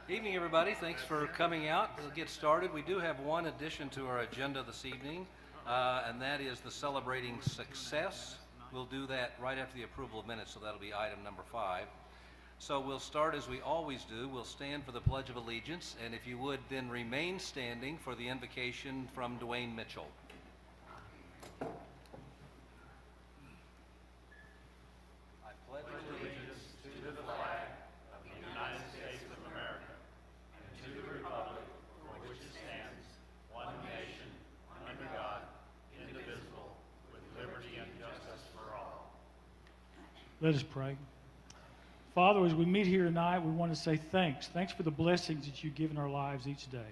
Evening, everybody. Thanks for coming out. We'll get started. We do have one addition to our agenda this evening, and that is the Celebrating Success. We'll do that right after the approval of minutes, so that'll be item number 5. So we'll start as we always do. We'll stand for the Pledge of Allegiance, and if you would, then remain standing for the invocation from Dwayne Mitchell. I pledge allegiance to the flag of the United States of America, and to the republic for which it stands, one nation, under God, indivisible, with liberty and justice for all. Let us pray. Father, as we meet here tonight, we want to say thanks. Thanks for the blessings that you give in our lives each day.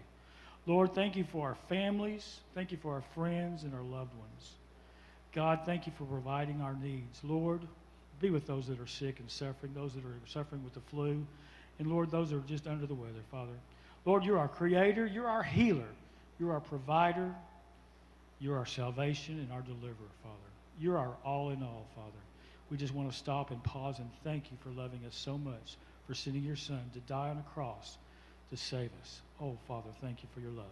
Lord, thank you for our families. Thank you for our friends and our loved ones. God, thank you for providing our needs. Lord, be with those that are sick and suffering, those that are suffering with the flu, and Lord, those that are just under the weather, Father. Lord, you're our creator, you're our healer, you're our provider, you're our salvation and our deliverer, Father. You're our all in all, Father. We just want to stop and pause and thank you for loving us so much, for sending your Son to die on a cross to save us. Oh, Father, thank you for your love.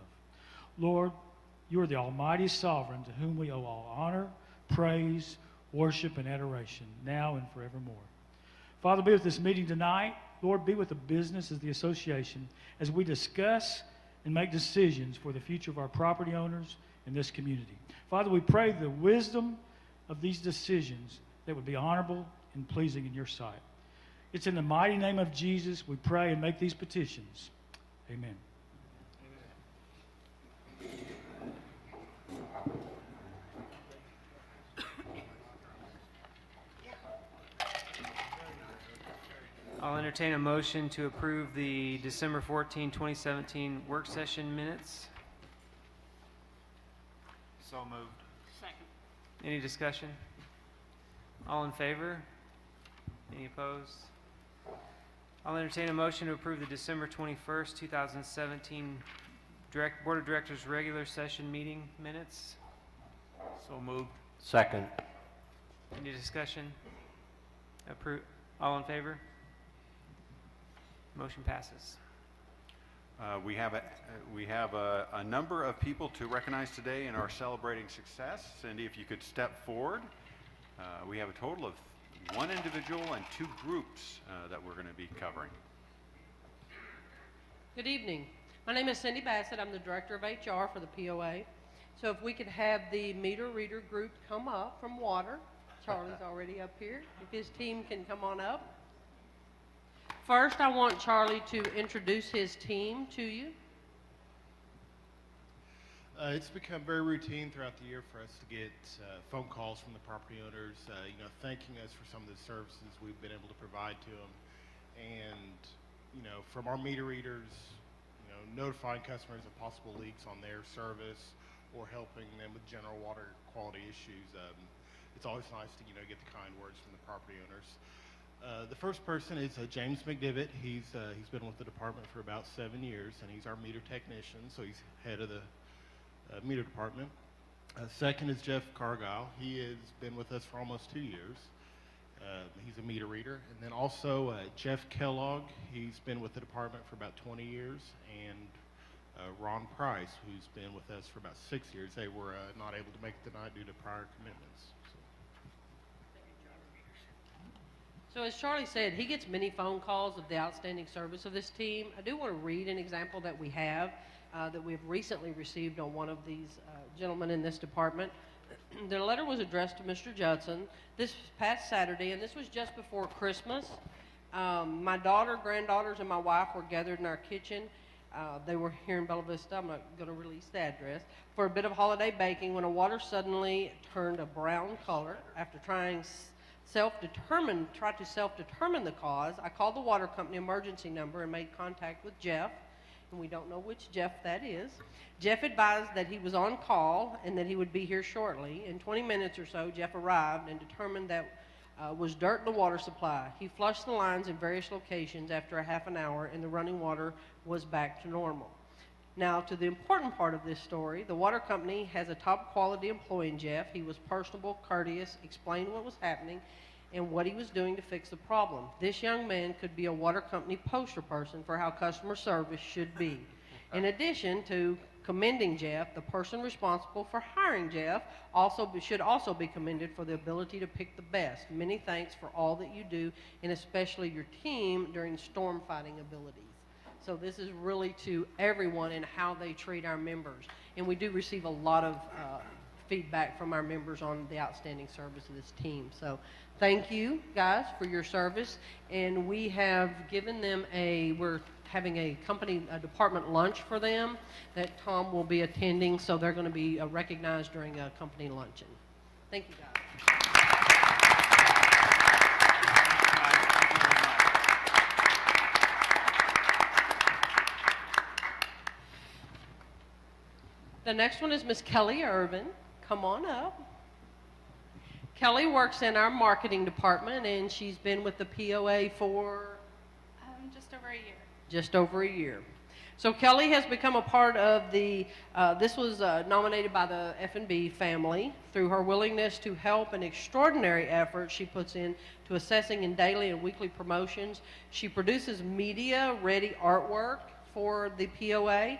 Lord, you are the almighty sovereign to whom we owe all honor, praise, worship, and adoration, now and forevermore. Father, be with this meeting tonight. Lord, be with the business of the association as we discuss and make decisions for the future of our property owners in this community. Father, we pray the wisdom of these decisions that would be honorable and pleasing in your sight. It's in the mighty name of Jesus we pray and make these petitions. Amen. I'll entertain a motion to approve the December 14, 2017 work session minutes. So moved. Second. Any discussion? All in favor? Any opposed? I'll entertain a motion to approve the December 21st, 2017 Board of Directors regular session meeting minutes. So moved. Second. Any discussion? All in favor? Motion passes. We have a number of people to recognize today in our Celebrating Success. Cindy, if you could step forward. We have a total of 1 individual and 2 groups that we're going to be covering. Good evening. My name is Cindy Bassett. I'm the Director of HR for the POA. So if we could have the meter reader group come up from water. Charlie's already up here. If his team can come on up. First, I want Charlie to introduce his team to you. It's become very routine throughout the year for us to get phone calls from the property owners, thanking us for some of the services we've been able to provide to them. And, from our meter readers, notifying customers of possible leaks on their service or helping them with general water quality issues. It's always nice to, get the kind words from the property owners. The first person is James McDivitt. He's been with the department for about 7 years, and he's our meter technician, so he's head of the meter department. Second is Jeff Cargile. He has been with us for almost 2 years. He's a meter reader. And then also Jeff Kellogg. He's been with the department for about 20 years. And Ron Price, who's been with us for about 6 years. They were not able to make it tonight due to prior commitments. So as Charlie said, he gets many phone calls of the outstanding service of this team. I do want to read an example that we have that we have recently received on one of these gentlemen in this department. The letter was addressed to Mr. Judson this past Saturday, and this was just before Christmas. My daughter, granddaughters, and my wife were gathered in our kitchen. They were here in Bella Vista. I'm not going to release the address. For a bit of holiday baking when the water suddenly turned a brown color. After trying to self-determine the cause, I called the water company emergency number and made contact with Jeff. And we don't know which Jeff that is. Jeff advised that he was on call and that he would be here shortly. In 20 minutes or so, Jeff arrived and determined that was dirt in the water supply. He flushed the lines in various locations after a half an hour, and the running water was back to normal. Now, to the important part of this story, the water company has a top quality employee in Jeff. He was personable, courteous, explained what was happening, and what he was doing to fix the problem. This young man could be a water company poster person for how customer service should be. In addition to commending Jeff, the person responsible for hiring Jeff should also be commended for the ability to pick the best. Many thanks for all that you do, and especially your team during storm fighting abilities. So this is really to everyone and how they treat our members. And we do receive a lot of feedback from our members on the outstanding service of this team. So thank you guys for your service. And we have given them we're having a department lunch for them that Tom will be attending. So they're going to be recognized during a company luncheon. Thank you guys. The next one is Miss Kelly Irvin. Come on up. Kelly works in our marketing department, and she's been with the POA for Just over a year. just over a year. So Kelly has become a part of this was nominated by the F&B family through her willingness to help and extraordinary effort she puts in to assessing in daily and weekly promotions. She produces media-ready artwork for the POA.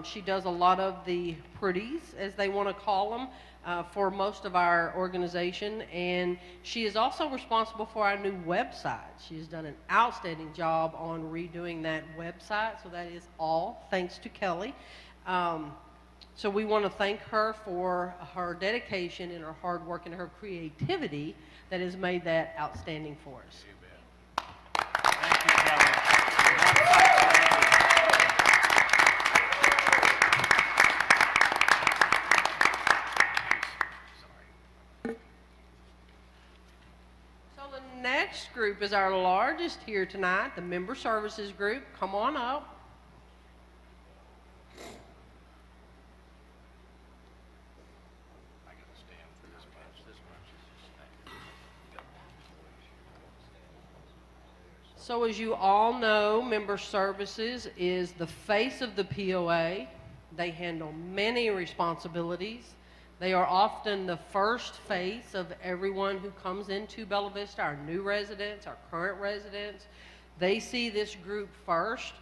She does a lot of the pretties, as they want to call them, for most of our organization, and she is also responsible for our new website. She's done an outstanding job on redoing that website, so that is all thanks to Kelly. So we want to thank her for her dedication and her hard work and her creativity that has made that outstanding for us. Thank you, Kelly. Next group is our largest here tonight, the Member Services Group. Come on up. So as you all know, Member Services is the face of the POA. They handle many responsibilities. They are often the first face of everyone who comes into Bella Vista, our new residents, our current residents. They see this group first.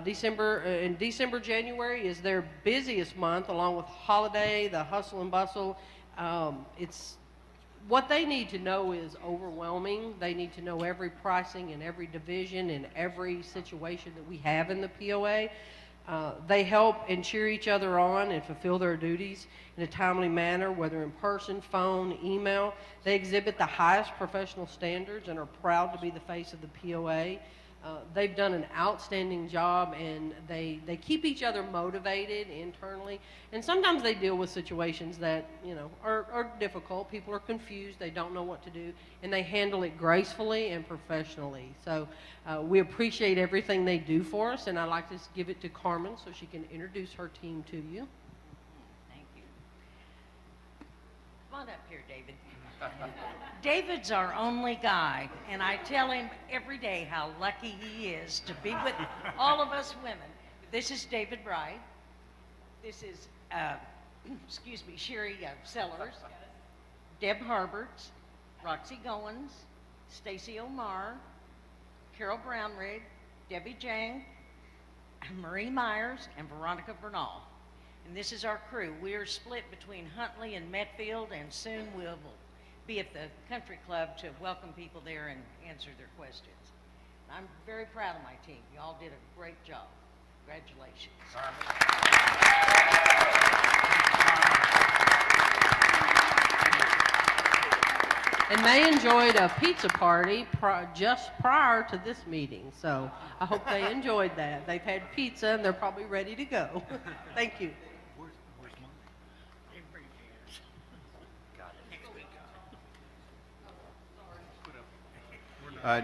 December, January is their busiest month, along with holiday, the hustle and bustle. What they need to know is overwhelming. They need to know every pricing and every division and every situation that we have in the POA. They help and cheer each other on and fulfill their duties in a timely manner, whether in person, phone, email. They exhibit the highest professional standards and are proud to be the face of the POA. They've done an outstanding job, and they keep each other motivated internally. And sometimes they deal with situations that, are difficult. People are confused. They don't know what to do, and they handle it gracefully and professionally. So we appreciate everything they do for us, and I'd like to give it to Carmen so she can introduce her team to you. Thank you. Come on up here, David. David's our only guy, and I tell him every day how lucky he is to be with all of us women. This is David Bright. This is, Sherry Sellers, Deb Harberts, Roxy Goins, Stacy Omar, Carol Brownrigg, Debbie Jang, Marie Myers, and Veronica Bernal. And this is our crew. We are split between Huntley and Metfield, and soon we'll be at the country club to welcome people there and answer their questions. And I'm very proud of my team. You all did a great job. Congratulations. And they enjoyed a pizza party just prior to this meeting, so I hope they enjoyed that. They've had pizza, and they're probably ready to go. Thank you.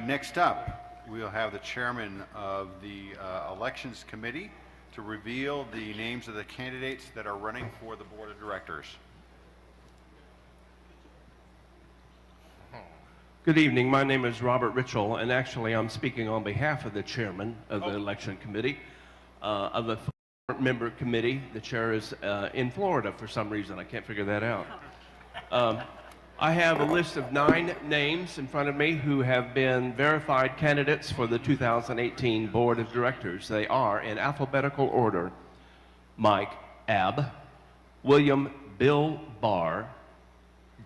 Next up, we'll have the chairman of the Elections Committee to reveal the names of the candidates that are running for the Board of Directors. Good evening. My name is Robert Ritchell, and actually I'm speaking on behalf of the chairman of the Election Committee, of the member committee. The chair is in Florida for some reason. I can't figure that out. I have a list of 9 names in front of me who have been verified candidates for the 2018 Board of Directors. They are, in alphabetical order, Mike Abb, William Bill Barr,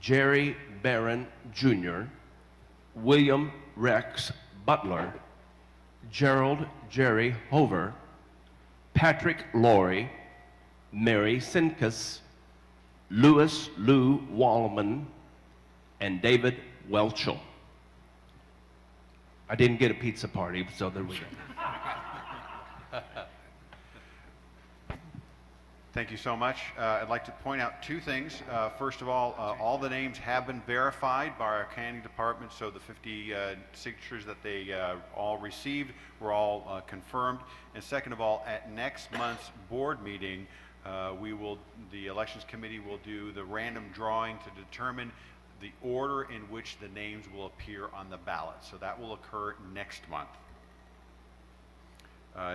Jerry Barron Jr., William Rex Butler, Gerald Jerry Hover, Patrick Laurie, Mary Sinkus, Louis Lou Wallman, and David Welchel. I didn't get a pizza party, so there we go. Thank you so much. I'd like to point out 2 things. First of all the names have been verified by our accounting department, so the 50 signatures that they all received were all confirmed. And second of all, at next month's board meeting, the elections committee will do the random drawing to determine the order in which the names will appear on the ballot. So that will occur next month.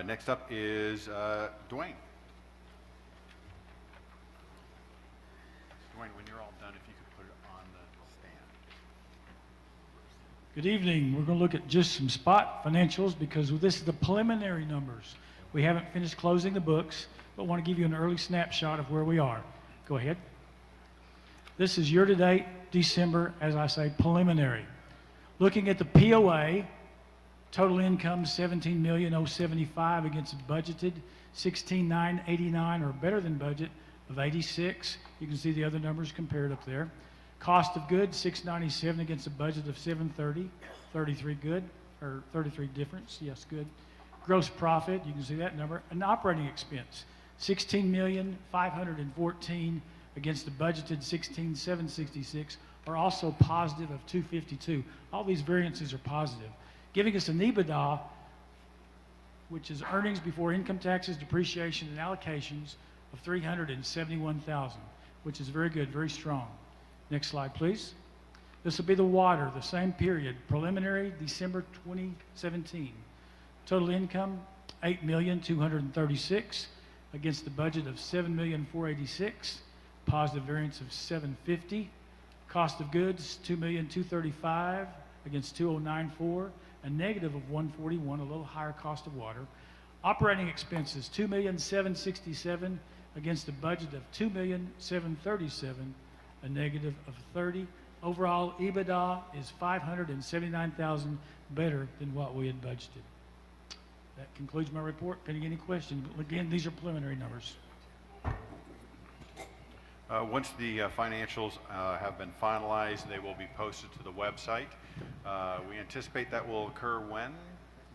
Next up is Dwayne. Dwayne, when you're all done, if you could put it on the stand. Good evening. We're going to look at just some spot financials because this is the preliminary numbers. We haven't finished closing the books, but want to give you an early snapshot of where we are. Go ahead. This is year-to-date, December, as I say, preliminary. Looking at the POA, total income $17,075,000 against budgeted $16,989, or better than budget of 86. You can see the other numbers compared up there. Cost of goods $697 against a budget of $730, 33 good, or 33 difference. Yes, good. Gross profit, you can see that number. An operating expense $16,514 against the budgeted $16,766, are also positive of 252. All these variances are positive, giving us an EBITDA, which is earnings before income taxes, depreciation, and allocations, of $371,000, which is very good, very strong. Next slide, please. This will be the water, the same period, preliminary December 2017. Total income $8,236,000 against the budget of $7,486,000, positive variance of $750,000. Cost of goods $2,235,000 against $2,094,000, a negative of $141,000, a little higher cost of water. Operating expenses $2,767,000 against a budget of $2,737,000, a negative of $30,000. Overall, EBITDA is $579,000 better than what we had budgeted. That concludes my report. Pending any questions, but again, these are preliminary numbers. Once the financials have been finalized, they will be posted to the website. We anticipate that will occur when?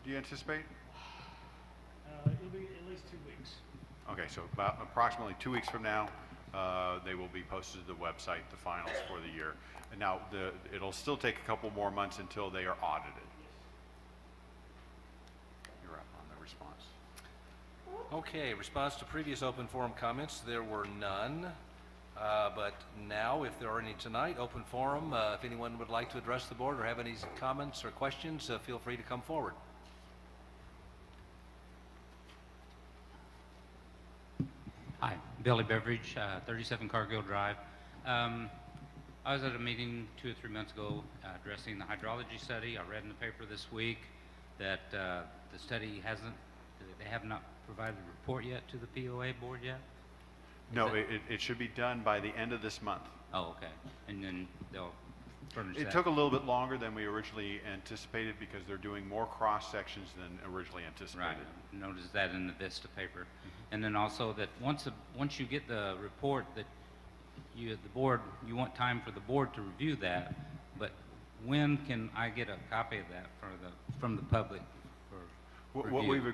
Do you anticipate? It'll be at least 2 weeks. Okay, so about approximately 2 weeks from now, they will be posted to the website, the finals for the year. And now, it'll still take a couple more months until they are audited. You're up on the response. Okay, response to previous open forum comments, there were none. But now, if there are any tonight, open forum, if anyone would like to address the board or have any comments or questions, feel free to come forward. Hi, Billy Beveridge, 37 Cargill Drive. I was at a meeting 2 or 3 months ago addressing the hydrology study. I read in the paper this week that the study they have not provided a report yet to the POA board yet? No, it should be done by the end of this month. Oh, okay. And then they'll furnish It that. took a little bit longer than we originally anticipated because they're doing more cross sections than originally anticipated. Right. Noticed that in the Vista paper. And then also that once you get the report that you want time for the board to review that, but when can I get a copy of that from the public for review?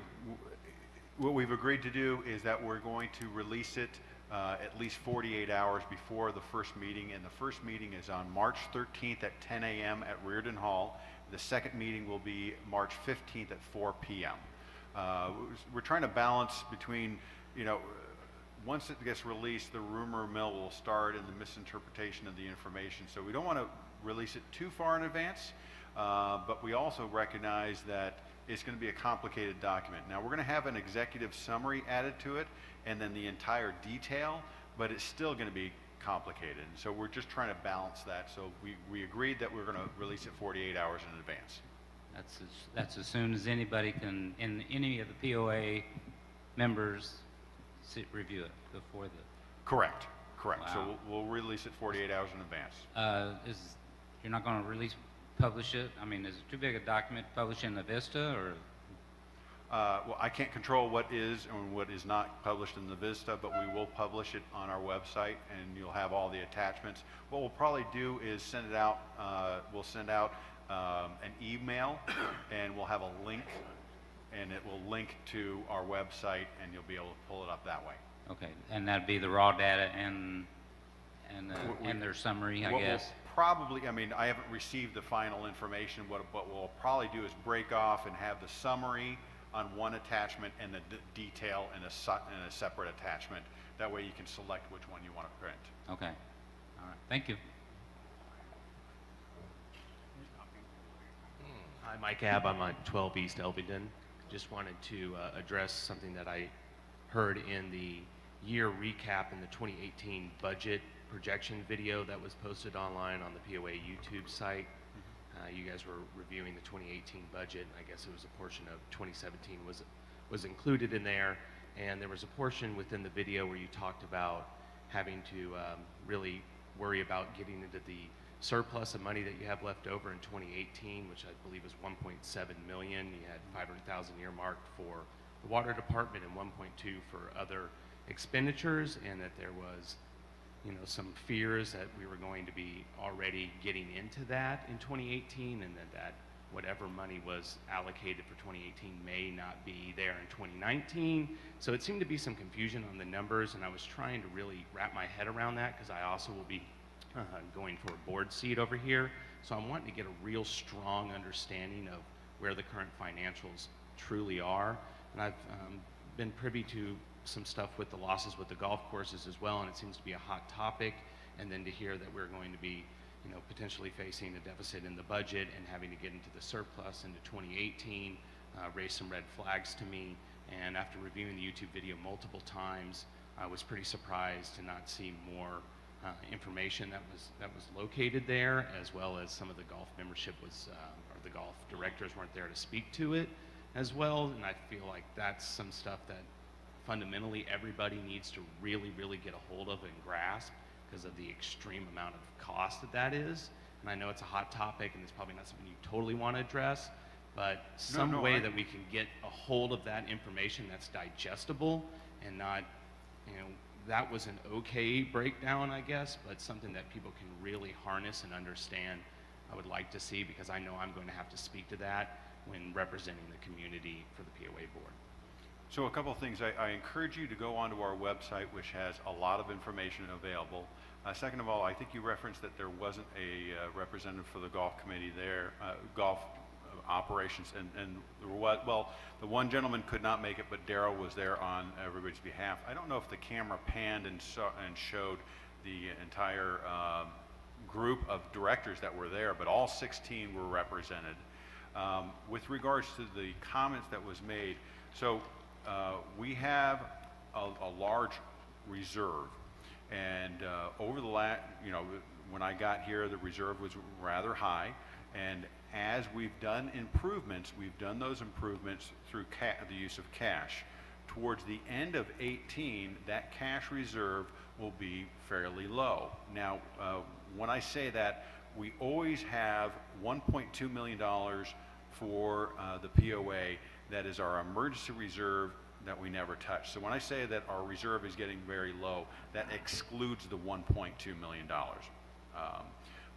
What we've agreed to do is that we're going to release it at least 48 hours before the first meeting, and the first meeting is on March 13th at 10 a.m. at Reardon Hall. The second meeting will be March 15th at 4 p.m. We're trying to balance between, once it gets released, the rumor mill will start and the misinterpretation of the information. So we don't want to release it too far in advance, but we also recognize that it's going to be a complicated document. Now, we're going to have an executive summary added to it and then the entire detail, but it's still going to be complicated. And so we're just trying to balance that. So we agreed that we're going to release it 48 hours in advance. That's as soon as anybody can, and any of the POA members review it before the. Correct. Correct. So Wow. we'll release it 48 hours in advance. You're not going to publish it? I mean, is it too big a document to publish in the Vista, or? Well, I can't control what is and what is not published in the Vista, but we will publish it on our website, and you'll have all the attachments. What we'll probably do is send it out. We'll send out an email, and we'll have a link, and it will link to our website, and you'll be able to pull it up that way. Okay, and that'd be the raw data and their summary, I What guess. we'll probably, I mean, I haven't received the final information. What we'll probably do is break off and have the summary on one attachment and the detail in a separate attachment. That way you can select which one you want to print. Okay, all right, thank you. Hi, Mike Abb. I'm on 12 East Elvington. Just wanted to address something that I heard in the year recap in the 2018 budget projection video that was posted online on the POA YouTube site. You guys were reviewing the 2018 budget, and I guess it was a portion of 2017 was included in there. And there was a portion within the video where you talked about having to really worry about getting into the surplus of money that you have left over in 2018, which I believe was 1.7 million. You had 500,000 earmarked for the water department and 1.2 for other expenditures, and that there was, you know, some fears that we were going to be already getting into that in 2018, and that whatever money was allocated for 2018 may not be there in 2019. So it seemed to be some confusion on the numbers, and I was trying to really wrap my head around that because I also will be going for a board seat over here. So I'm wanting to get a real strong understanding of where the current financials truly are. And I've been privy to some stuff with the losses with the golf courses as well, and it seems to be a hot topic. And then to hear that we're going to be, you know, potentially facing a deficit in the budget and having to get into the surplus into 2018 raised some red flags to me. And after reviewing the YouTube video multiple times, I was pretty surprised to not see more information that was located there, as well as some of the golf membership was, or the golf directors weren't there to speak to it as well. And I feel like that's some stuff that fundamentally everybody needs to really, really get a hold of and grasp because of the extreme amount of cost that is. And I know it's a hot topic and it's probably not something you totally want to address, but some way that we can get a hold of that information that's digestible and not, you know, that was an okay breakdown, I guess, but something that people can really harness and understand, I would like to see, because I know I'm going to have to speak to that when representing the community for the POA board. So a couple of things. I encourage you to go onto our website, which has a lot of information available. Second of all, I think you referenced that there wasn't a representative for the golf committee there, golf operations, and the one gentleman could not make it, but Daryl was there on everybody's behalf. I don't know if the camera panned and showed the entire group of directors that were there, but all 16 were represented. With regards to the comments that was made, so we have a large reserve, and over the last, you know, when I got here, the reserve was rather high, and as we've done improvements, we've done those improvements through the use of cash. Towards the end of 18, that cash reserve will be fairly low. Now, when I say that, we always have $1.2 million for the POA. That is our emergency reserve that we never touch. So when I say that our reserve is getting very low, that excludes the $1.2 million.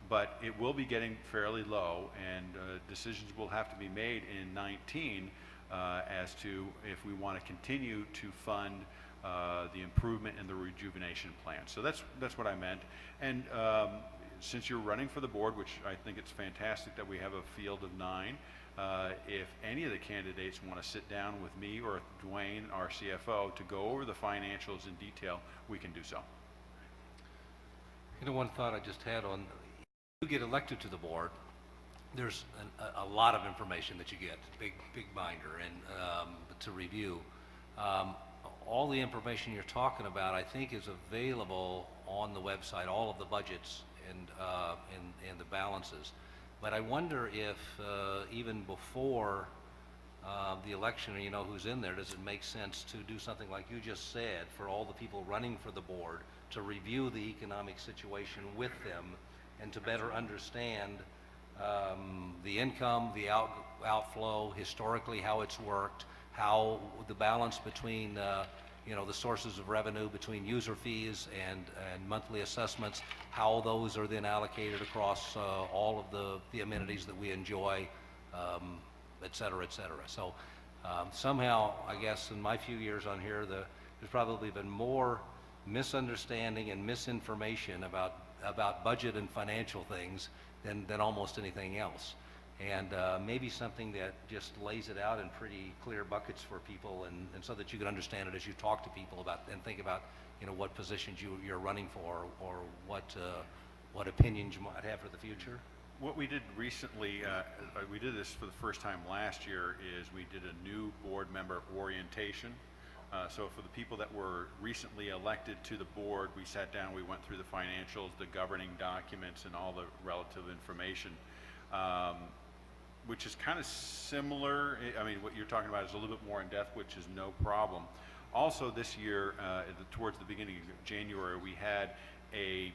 But it will be getting fairly low, and decisions will have to be made in 19 as to if we want to continue to fund the improvement and the rejuvenation plan. So that's what I meant. And since you're running for the board, which I think it's fantastic that we have a field of 9, if any of the candidates want to sit down with me or Dwayne, our CFO, to go over the financials in detail, we can do so. You know, one thought I just had on, you get elected to the board, there's a lot of information that you get, big binder, and to review. All the information you're talking about, I think, is available on the website, all of the budgets and the balances. But I wonder if even before the election, you know who's in there, does it make sense to do something like you just said for all the people running for the board to review the economic situation with them and to better understand the income, the outflow, historically how it's worked, how the balance between you know, the sources of revenue between user fees and monthly assessments, how those are then allocated across all of the amenities that we enjoy, et cetera, et cetera. So somehow, I guess, in my few years on here, there's probably been more misunderstanding and misinformation about budget and financial things than almost anything else. And maybe something that just lays it out in pretty clear buckets for people, and so that you can understand it as you talk to people about and think about, you know, what positions you're running for, or what opinions you might have for the future. What we did recently, we did this for the first time last year, is we did a new board member orientation. So for the people that were recently elected to the board, we sat down, we went through the financials, the governing documents, and all the relative information, which is kind of similar. I mean, what you're talking about is a little bit more in depth, which is no problem. Also this year, towards the beginning of January, we had an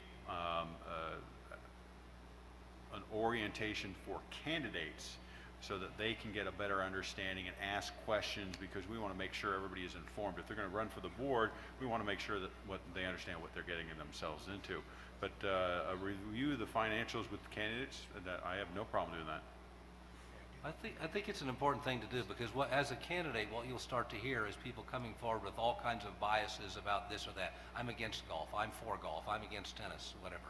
orientation for candidates so that they can get a better understanding and ask questions, because we want to make sure everybody is informed. If they're going to run for the board, we want to make sure that they understand what they're getting themselves into. But a review of the financials with the candidates, I have no problem doing that. I think it's an important thing to do, because as a candidate, what you'll start to hear is people coming forward with all kinds of biases about this or that. I'm against golf, I'm for golf, I'm against tennis, whatever.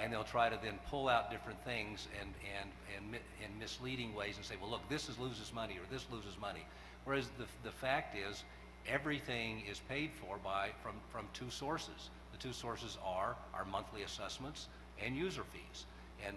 And they'll try to then pull out different things and in misleading ways and say, well, look, this loses money or this loses money. Whereas the fact is, everything is paid for from two sources. The two sources are our monthly assessments and user fees. And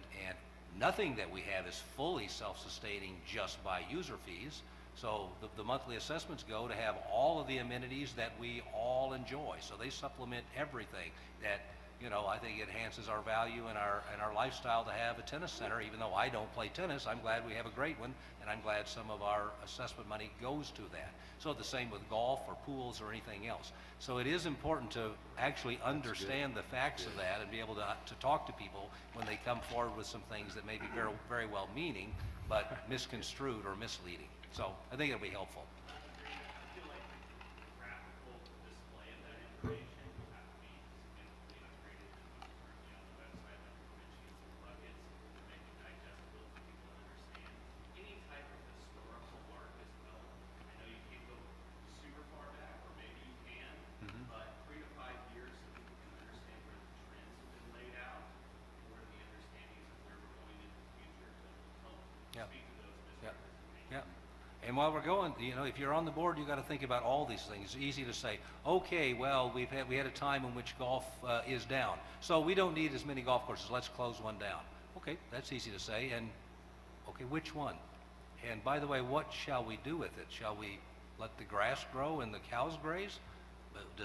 nothing that we have is fully self-sustaining just by user fees. So the monthly assessments go to have all of the amenities that we all enjoy. So they supplement everything that, you know, I think it enhances our value and our lifestyle to have a tennis center. Even though I don't play tennis, I'm glad we have a great one, and I'm glad some of our assessment money goes to that. So the same with golf or pools or anything else. So it is important to actually understand the facts of that and be able to talk to people when they come forward with some things that may be very, very well meaning, but misconstrued or misleading. So I think it'll be helpful. And while we're going, you know, if you're on the board, you've got to think about all these things. It's easy to say, okay, well, we had a time in which golf is down, so we don't need as many golf courses. Let's close one down. Okay, that's easy to say. And okay, which one? And by the way, what shall we do with it? Shall we let the grass grow and the cows graze? Do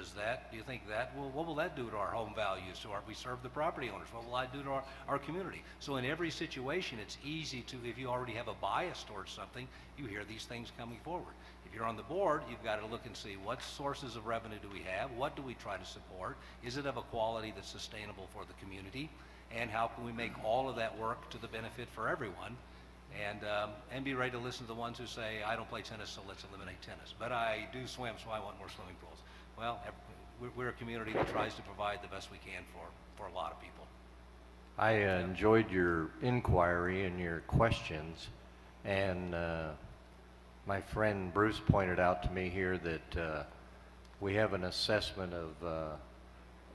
you think what will that do to our home values? We serve the property owners. What will I do to our community? So in every situation, it's easy to, if you already have a bias towards something, you hear these things coming forward. If you're on the board, you've got to look and see what sources of revenue do we have? What do we try to support? Is it of a quality that's sustainable for the community? And how can we make all of that work to the benefit for everyone? And be ready to listen to the ones who say, I don't play tennis, so let's eliminate tennis. But I do swim, so I want more swimming pools. Well, we're a community that tries to provide the best we can for a lot of people. I enjoyed your inquiry and your questions, and my friend Bruce pointed out to me here that we have an assessment of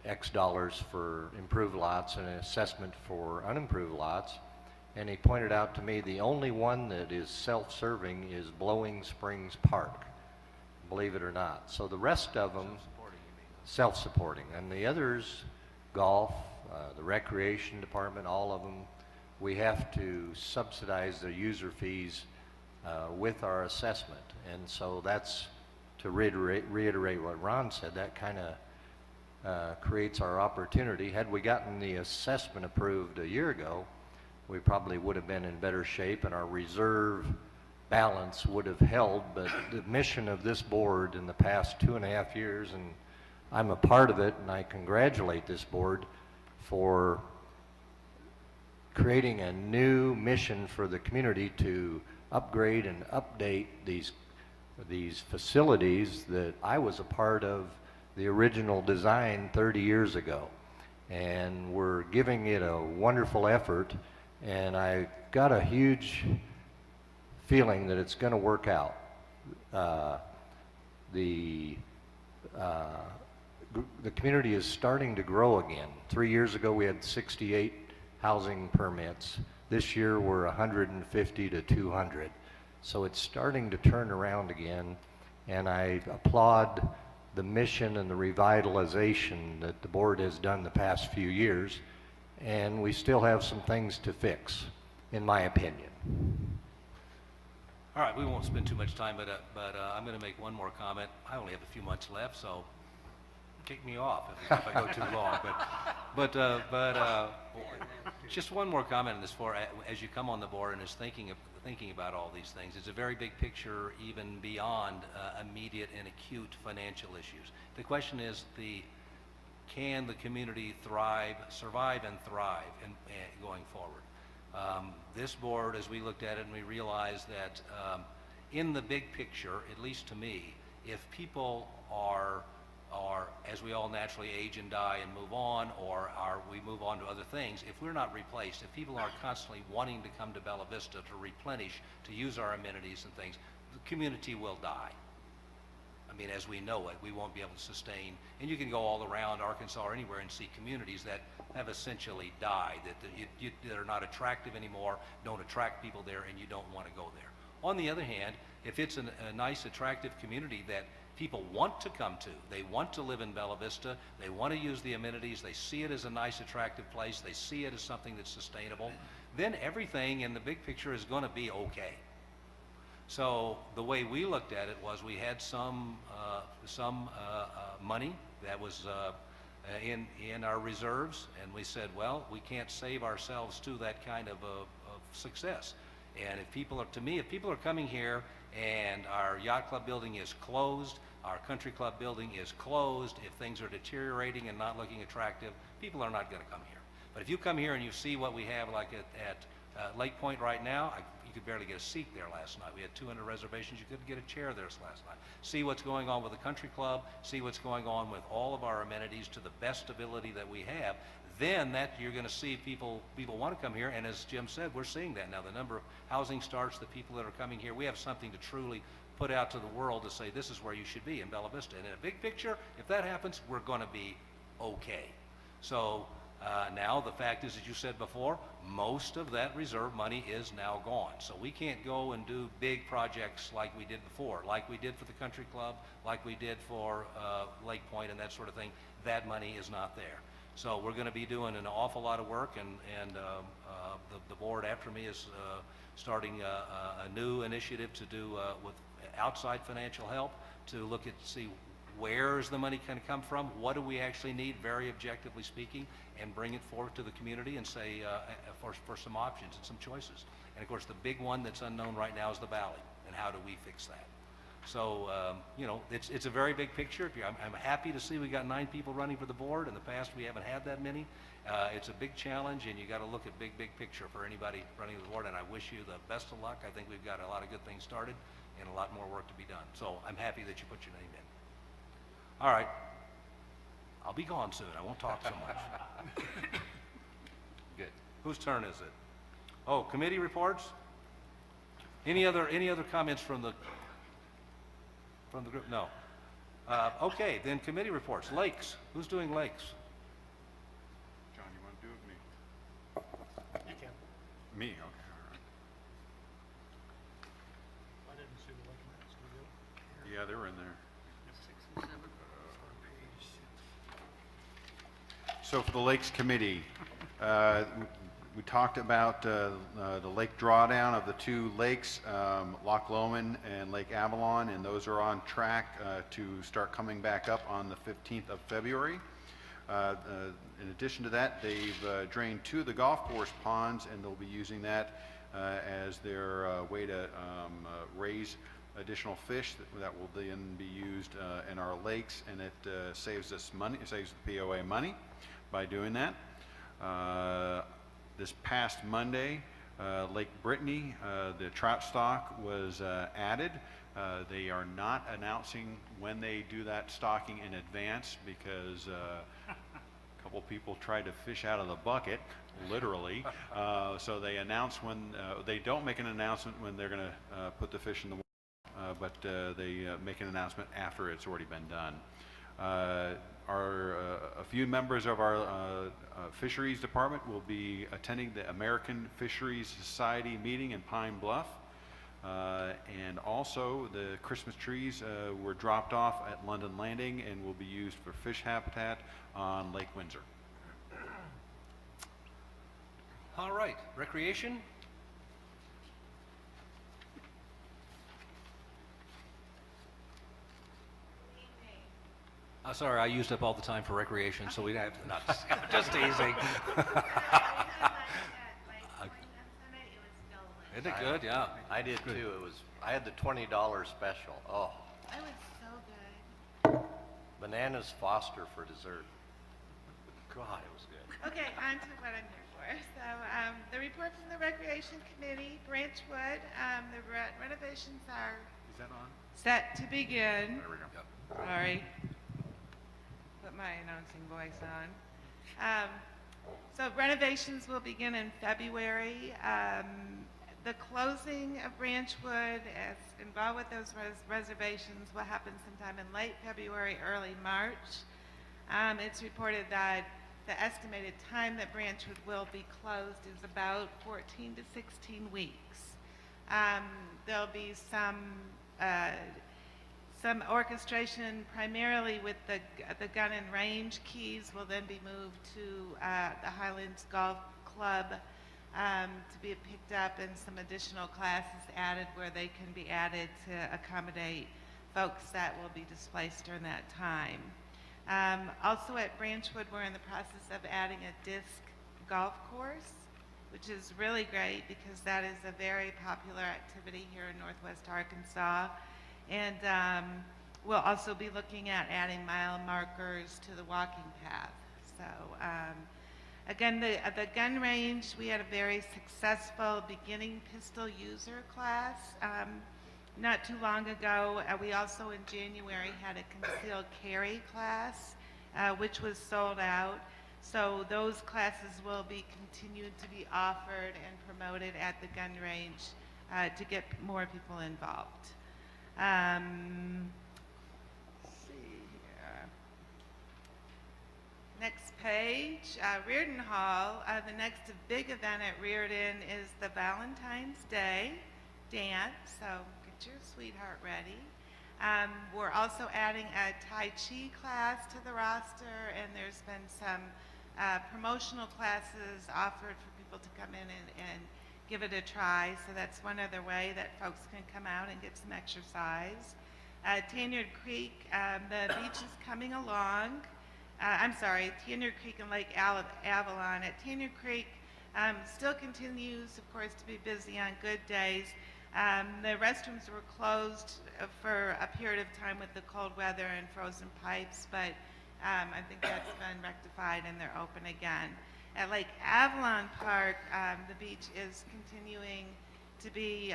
X dollars for improved lots and an assessment for unimproved lots, and he pointed out to me the only one that is self-serving is Blowing Springs Park, believe it or not. So the rest of them, self-supporting, and the others, golf, the recreation department, all of them, we have to subsidize the user fees with our assessment. And so that's, to reiterate what Ron said, that kind of creates our opportunity. Had we gotten the assessment approved a year ago, we probably would have been in better shape and our reserve balance would have held. But the mission of this board in the past 2.5 years, and I'm a part of it, and I congratulate this board for creating a new mission for the community to upgrade and update these facilities that I was a part of the original design 30 years ago. And we're giving it a wonderful effort, and I got a huge feeling that it's going to work out. The community is starting to grow again. 3 years ago we had 68 housing permits. This year we're 150 to 200. So it's starting to turn around again, and I applaud the mission and the revitalization that the board has done the past few years, and we still have some things to fix, in my opinion. All right, we won't spend too much time, but I'm going to make one more comment. I only have a few months left, so kick me off if I go too long. But just one more comment on this for as you come on the board and is thinking about all these things. It's a very big picture, even beyond immediate and acute financial issues. The question is, can the community survive and thrive going forward? This board, as we looked at it, and we realized that in the big picture, at least to me, if people are, as we all naturally age and die and move on, or we move on to other things, if we're not replaced, if people aren't constantly wanting to come to Bella Vista to replenish, to use our amenities and things, the community will die. I mean, as we know it, we won't be able to sustain, and you can go all around Arkansas or anywhere and see communities that have essentially died, that are not attractive anymore, don't attract people there, and you don't want to go there. On the other hand, if it's a nice, attractive community that people want to come to, they want to live in Bella Vista, they want to use the amenities, they see it as a nice, attractive place, they see it as something that's sustainable, then everything in the big picture is going to be okay. So the way we looked at it was we had some money that was in our reserves, and we said, well, we can't save ourselves to that kind of success. And if people are coming here and our yacht club building is closed, our country club building is closed, if things are deteriorating and not looking attractive, people are not going to come here. But if you come here and you see what we have like at Lake Point right now, you could barely get a seat there last night. We had 200 reservations. You couldn't get a chair there last night. See what's going on with the country club. See what's going on with all of our amenities to the best ability that we have. Then you're going to see people want to come here. And as Jim said, we're seeing that now. The number of housing starts, the people that are coming here, we have something to truly put out to the world to say this is where you should be in Bella Vista. And in a big picture, if that happens, we're going to be okay. So now the fact is, as you said before, most of that reserve money is now gone. So we can't go and do big projects like we did before, like we did for the country club, like we did for Lake Point and that sort of thing. That money is not there. So we're going to be doing an awful lot of work, and the board after me is starting a new initiative to do with outside financial help to look at, see where is the money going to come from, what do we actually need, very objectively speaking, and bring it forward to the community and say for some options and some choices. And of course the big one that's unknown right now is the valley, and how do we fix that. So you know, it's a very big picture. I'm happy to see we got 9 people running for the board. In the past we haven't had that many. It's a big challenge, and you got to look at big picture for anybody running the board, and I wish you the best of luck. I think we've got a lot of good things started and a lot more work to be done. So I'm happy that you put your name in. All right. I'll be gone soon. I won't talk so much. Good. Whose turn is it? Oh, committee reports? Any other comments from the group? No. Okay, then committee reports. Lakes. Who's doing lakes? John, you want to do it? Me? You can. Me, okay, all right. I didn't see the lake maps. Can you go? Yeah, they were in there. So for the Lakes Committee, we talked about the lake drawdown of the 2 lakes, Loch Lomond and Lake Avalon, and those are on track to start coming back up on the 15th of February. In addition to that, they've drained 2 of the golf course ponds, and they'll be using that as their way to raise additional fish that will then be used in our lakes, and it saves us money, it saves the POA money by doing that. This past Monday, Lake Brittany, the trout stock was added. They are not announcing when they do that stocking in advance because a couple people tried to fish out of the bucket, literally. So they announce when, they don't make an announcement when they're going to put the fish in the water, but they make an announcement after it's already been done. A few members of our fisheries department will be attending the American Fisheries Society meeting in Pine Bluff. And also the Christmas trees were dropped off at London Landing and will be used for fish habitat on Lake Windsor. All right, recreation? Sorry, I used up all the time for recreation, so we'd have to, not, just teasing. Isn't it good? Yeah. I did too. I had the $20 special. Oh, It was so good. bananas Foster for dessert. God, it was good. Okay, on to what I'm here for. So, the report from the Recreation Committee, Branchwood, the renovations are Is that on? set to begin. There we go. Yep. Sorry. Put my announcing voice on. So renovations will begin in February. The closing of Branchwood, as involved with those reservations, will happen sometime in late February, early March. It's reported that the estimated time that Branchwood will be closed is about 14 to 16 weeks. There'll be some orchestration primarily with the gun and range keys will then be moved to the Highlands Golf Club to be picked up, and some additional classes added where they can be added to accommodate folks that will be displaced during that time. Also at Branchwood, we're in the process of adding a disc golf course, which is really great because that is a very popular activity here in Northwest Arkansas. And we'll also be looking at adding mile markers to the walking path. So again, the gun range, we had a very successful beginning pistol user class not too long ago. We also in January had a concealed carry class, which was sold out. So those classes will be continued to be offered and promoted at the gun range to get more people involved. Let's see here. Next page, Reardon Hall. The next big event at Reardon is the Valentine's Day dance, so get your sweetheart ready. We're also adding a Tai Chi class to the roster, and there's been some promotional classes offered for people to come in and give it a try. So that's one other way that folks can come out and get some exercise. Tanyard Creek, the beach is coming along. Tanyard Creek and Lake Avalon. At Tanyard Creek, still continues, of course, to be busy on good days. The restrooms were closed for a period of time with the cold weather and frozen pipes, but I think that's been rectified and they're open again. At Lake Avalon Park, the beach is continuing to be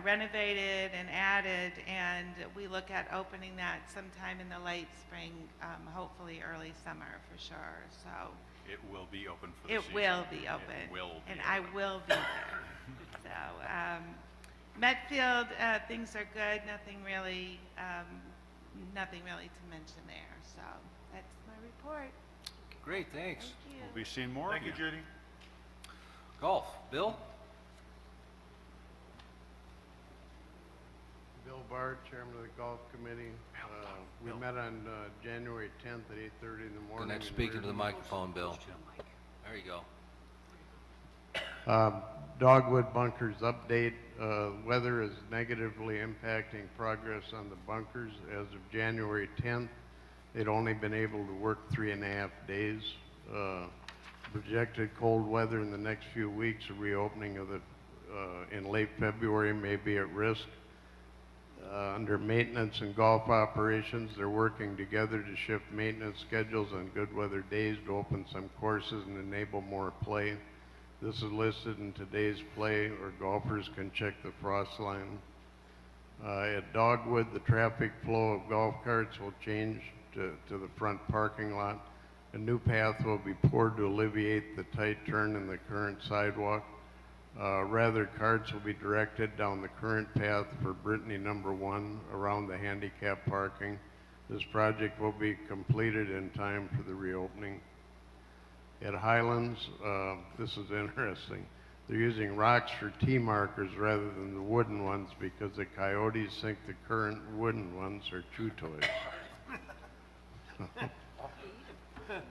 renovated and added, and we look at opening that sometime in the late spring, hopefully early summer for sure. So It will be open for the it season. will be open, It will be and open. I will be there. So Metfield, things are good. Nothing really to mention there. So that's my report. Great, thanks. Thank you. We'll be seeing more of you. Judy. Golf, Bill? Bill Bard, Chairman of the Golf Committee. We met on January 10th at 8:30 in the morning. Go ahead, in speak into the Reardon. microphone, Bill. There you go. Dogwood bunkers update. Weather is negatively impacting progress on the bunkers. As of January 10th, They'd only been able to work 3.5 days. Projected cold weather in the next few weeks, a reopening of the in late February may be at risk. Under maintenance and golf operations, they're working together to shift maintenance schedules on good weather days to open some courses and enable more play. This is listed in today's play, or golfers can check the frost line. At Dogwood, the traffic flow of golf carts will change to the front parking lot. A new path will be poured to alleviate the tight turn in the current sidewalk. Rather, carts will be directed down the current path for Brittany number 1 around the handicap parking. This project will be completed in time for the reopening. At Highlands, this is interesting. They're using rocks for tee markers rather than the wooden ones because the coyotes think the current wooden ones are chew toys.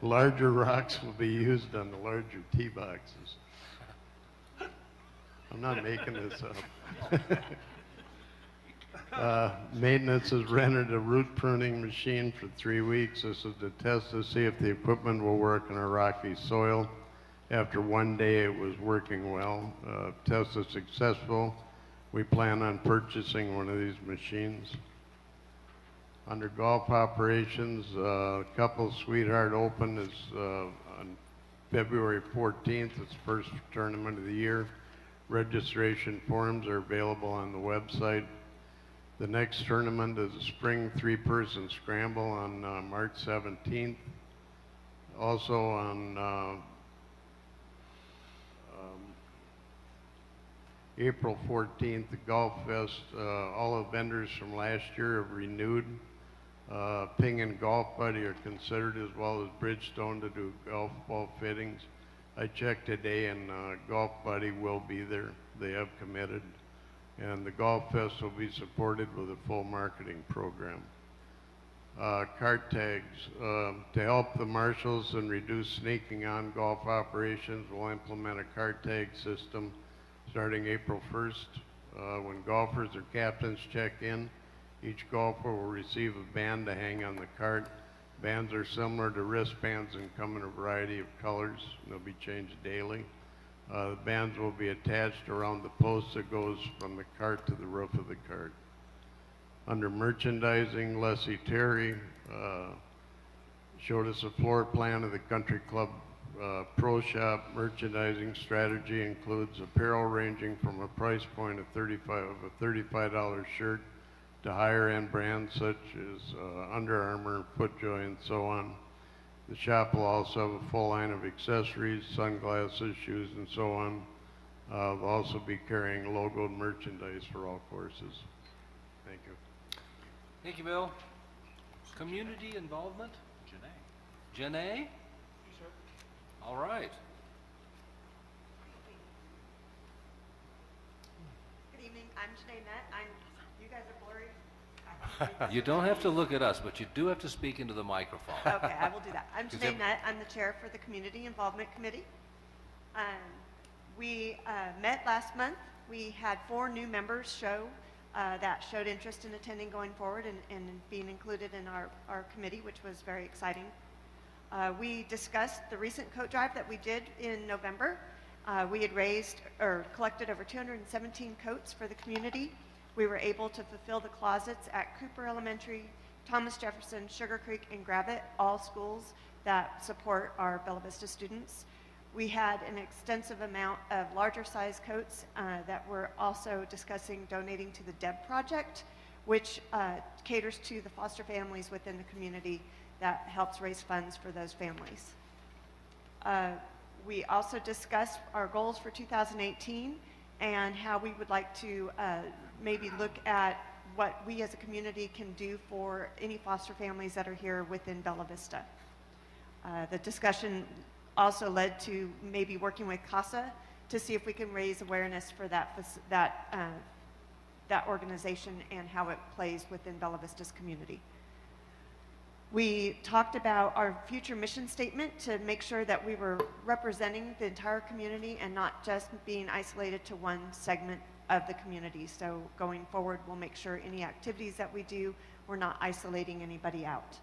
Larger rocks will be used on the larger tee boxes. I'm not making this up. Maintenance has rented a root pruning machine for 3 weeks. This is to test to see if the equipment will work in a rocky soil. After 1 day, it was working well. Test is successful. We plan on purchasing one of these machines. Under golf operations, Couples Sweetheart Open is on February 14th. It's the first tournament of the year. Registration forms are available on the website. The next tournament is a spring 3-person scramble on March 17th. Also on April 14th, the Golf Fest, all the vendors from last year have renewed. Ping and Golf Buddy are considered, as well as Bridgestone, to do golf ball fittings. I checked today, and Golf Buddy will be there. They have committed. And the Golf Fest will be supported with a full marketing program. Cart tags. To help the marshals and reduce sneaking on golf operations, we'll implement a cart tag system starting April 1st. When golfers or captains check in, each golfer will receive a band to hang on the cart. Bands are similar to wristbands and come in a variety of colors. They'll be changed daily. The bands will be attached around the post that goes from the cart to the roof of the cart. Under merchandising, Leslie Terry showed us a floor plan of the Country Club Pro Shop. Merchandising strategy includes apparel ranging from a price point of $35 shirt to higher end brands such as Under Armour, FootJoy, and so on. The shop will also have a full line of accessories, sunglasses, shoes, and so on. They'll also be carrying logoed merchandise for all courses. Thank you. Thank you, Bill. Community involvement? Janae. Janae? Yes, sir. All right. Good evening. I'm Janae Nutt. You guys are blurry. You don't have to look at us, but you do have to speak into the microphone. Okay, I will do that. I'm Janae Nutt. I'm the chair for the Community Involvement Committee. We met last month. We had 4 new members show that showed interest in attending going forward and being included in our committee, which was very exciting. We discussed the recent coat drive that we did in November. We had collected over 217 coats for the community. We were able to fulfill the closets at Cooper Elementary, Thomas Jefferson, Sugar Creek, and Gravette, all schools that support our Bella Vista students. We had an extensive amount of larger size coats that we're also discussing donating to the DEB project, which caters to the foster families within the community that helps raise funds for those families. We also discussed our goals for 2018 and how we would like to maybe look at what we as a community can do for any foster families that are here within Bella Vista. The discussion also led to maybe working with CASA to see if we can raise awareness for that organization and how it plays within Bella Vista's community. We talked about our future mission statement to make sure that we were representing the entire community and not just being isolated to one segment of the community. So going forward, we'll make sure any activities that we do, we're not isolating anybody out.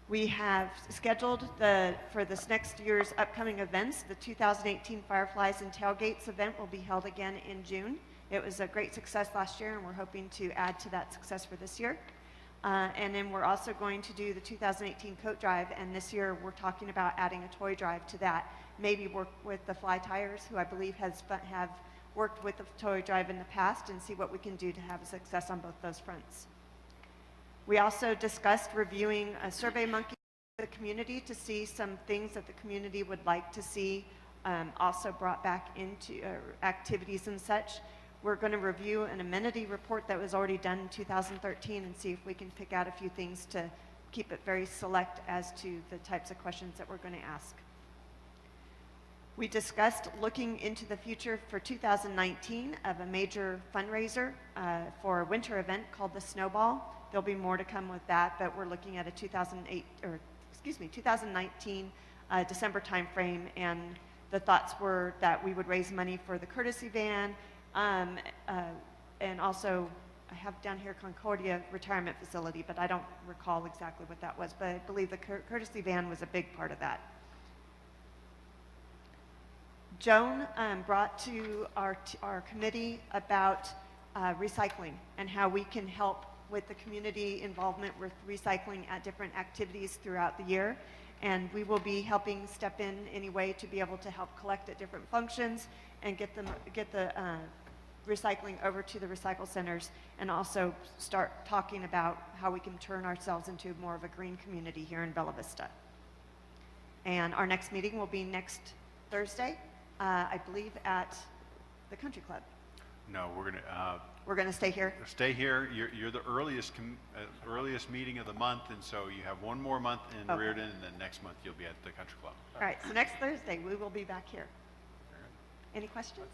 We have scheduled for this next year's upcoming events. The 2018 Fireflies and Tailgates event will be held again in June. It was a great success last year, and we're hoping to add to that success for this year. And then we're also going to do the 2018 Coat Drive, and this year we're talking about adding a toy drive to that. Maybe work with the Fly Tires, who I believe have worked with the toy drive in the past, and see what we can do to have a success on both those fronts. We also discussed reviewing a Survey Monkey in the community to see some things that the community would like to see also brought back into activities and such. We're going to review an amenity report that was already done in 2013 and see if we can pick out a few things to keep it very select as to the types of questions that we're going to ask. We discussed looking into the future for 2019 of a major fundraiser for a winter event called the Snowball. There'll be more to come with that, but we're looking at a 2019 December timeframe, and the thoughts were that we would raise money for the courtesy van, and also I have down here Concordia Retirement Facility, but I don't recall exactly what that was, but I believe the courtesy van was a big part of that. Joan brought to our committee about recycling and how we can help with the community involvement with recycling at different activities throughout the year. And we will be helping step in any way to be able to help collect at different functions and get the recycling over to the recycle centers, and also start talking about how we can turn ourselves into more of a green community here in Bella Vista. And our next meeting will be next Thursday, I believe at the Country Club. No, we're going to stay here. Stay here. You're the earliest meeting of the month, and so you have one more month in Reardon, and then next month you'll be at the Country Club. All right, so next Thursday we will be back here. Any questions?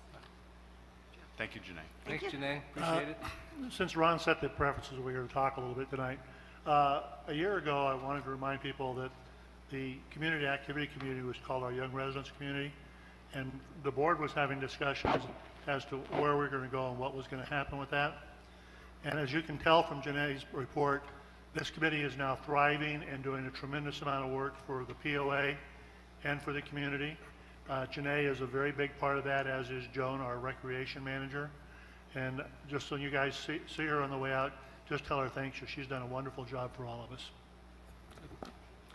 Thank you, Janae. Thanks, Janae. Appreciate it. Since Ron set the preferences, we're here to talk a little bit tonight. A year ago, I wanted to remind people that the community activity community was called our Young Residents Community, and the board was having discussions as to where we're going to go and what was going to happen with that. And as you can tell from Janae's report, this committee is now thriving and doing a tremendous amount of work for the POA and for the community. Janae is a very big part of that, as is Joan, our recreation manager. And just so you guys see her on the way out, just tell her thanks. She's done a wonderful job for all of us.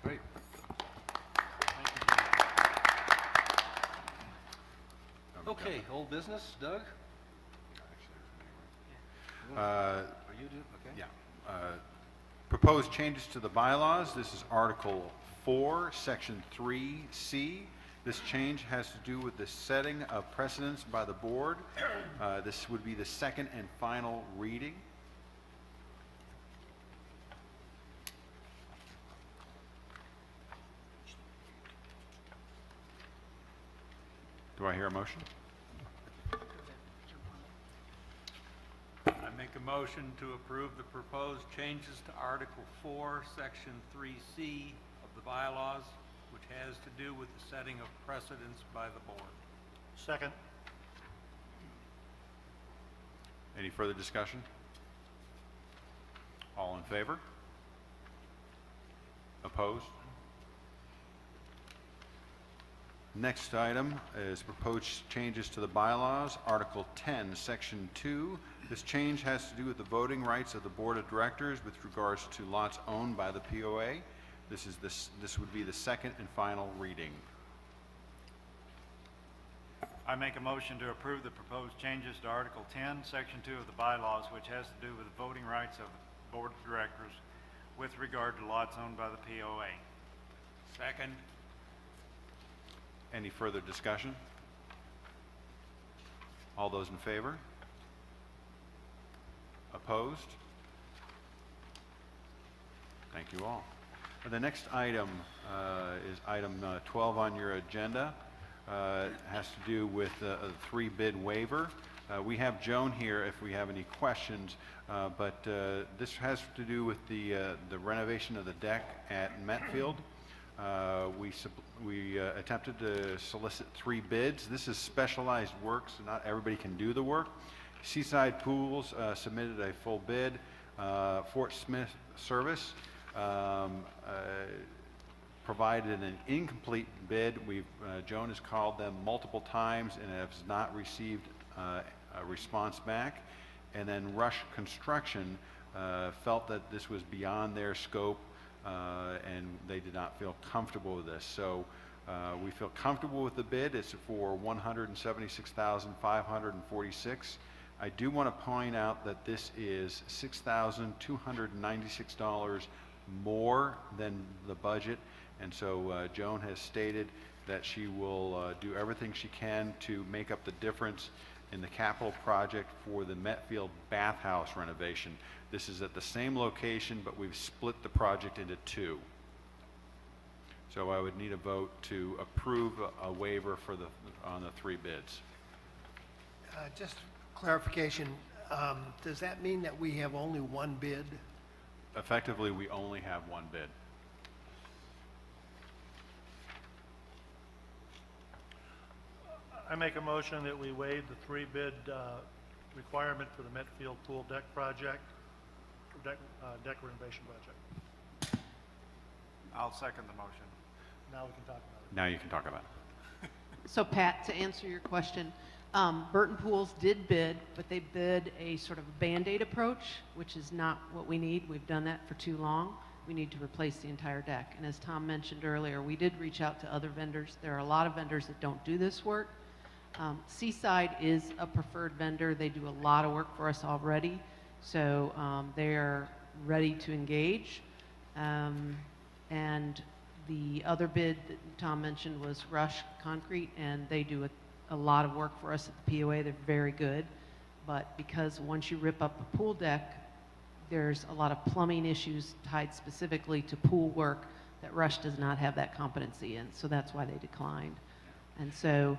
Great. Okay, old business, Doug? Are you doing? Okay. Yeah. Proposed changes to the bylaws. This is Article 4, Section 3C. This change has to do with the setting of precedents by the board. This would be the second and final reading. Do I hear a motion? I make a motion to approve the proposed changes to Article 4, Section 3C of the bylaws, which has to do with the setting of precedents by the board. Second. Any further discussion? All in favor? Opposed? Next item is proposed changes to the bylaws, Article 10, Section 2. This change has to do with the voting rights of the Board of Directors with regards to lots owned by the POA. This would be the second and final reading. I make a motion to approve the proposed changes to Article 10, Section 2 of the bylaws, which has to do with the voting rights of the Board of Directors with regard to lots owned by the POA. Second. Any further discussion? All those in favor? Opposed? Thank you all. The next item is item 12 on your agenda. It has to do with a 3-bid waiver. We have Joan here if we have any questions, but this has to do with the renovation of the deck at Metfield. We attempted to solicit 3 bids. This is specialized work, so not everybody can do the work. Seaside Pools submitted a full bid. Fort Smith Service provided an incomplete bid. Joan has called them multiple times and has not received a response back. And then Rush Construction felt that this was beyond their scope and they did not feel comfortable with this. So we feel comfortable with the bid. It's for $176,546. I do want to point out that this is $6,296 more than the budget, and so Joan has stated that she will do everything she can to make up the difference in the capital project for the Metfield bathhouse renovation. This is at the same location, but we've split the project into two. So I would need a vote to approve a waiver for on the three bids. Just clarification, does that mean that we have only one bid? Effectively, we only have one bid. I make a motion that we waive the three bid requirement for the Metfield pool deck project, deck renovation project. I'll second the motion. Now we can talk about it. Now you can talk about it. So Pat, to answer your question, Burton Pools did bid, but they bid a sort of Band-Aid approach, which is not what we need. We've done that for too long. We need to replace the entire deck. And as Tom mentioned earlier, we did reach out to other vendors. There are a lot of vendors that don't do this work. Seaside is a preferred vendor. They do a lot of work for us already. So they are ready to engage. And the other bid that Tom mentioned was Rush Concrete, and they do a lot of work for us at the POA. They're very good. But because once you rip up a pool deck, there's a lot of plumbing issues tied specifically to pool work that Rush does not have that competency in. So that's why they declined. And so,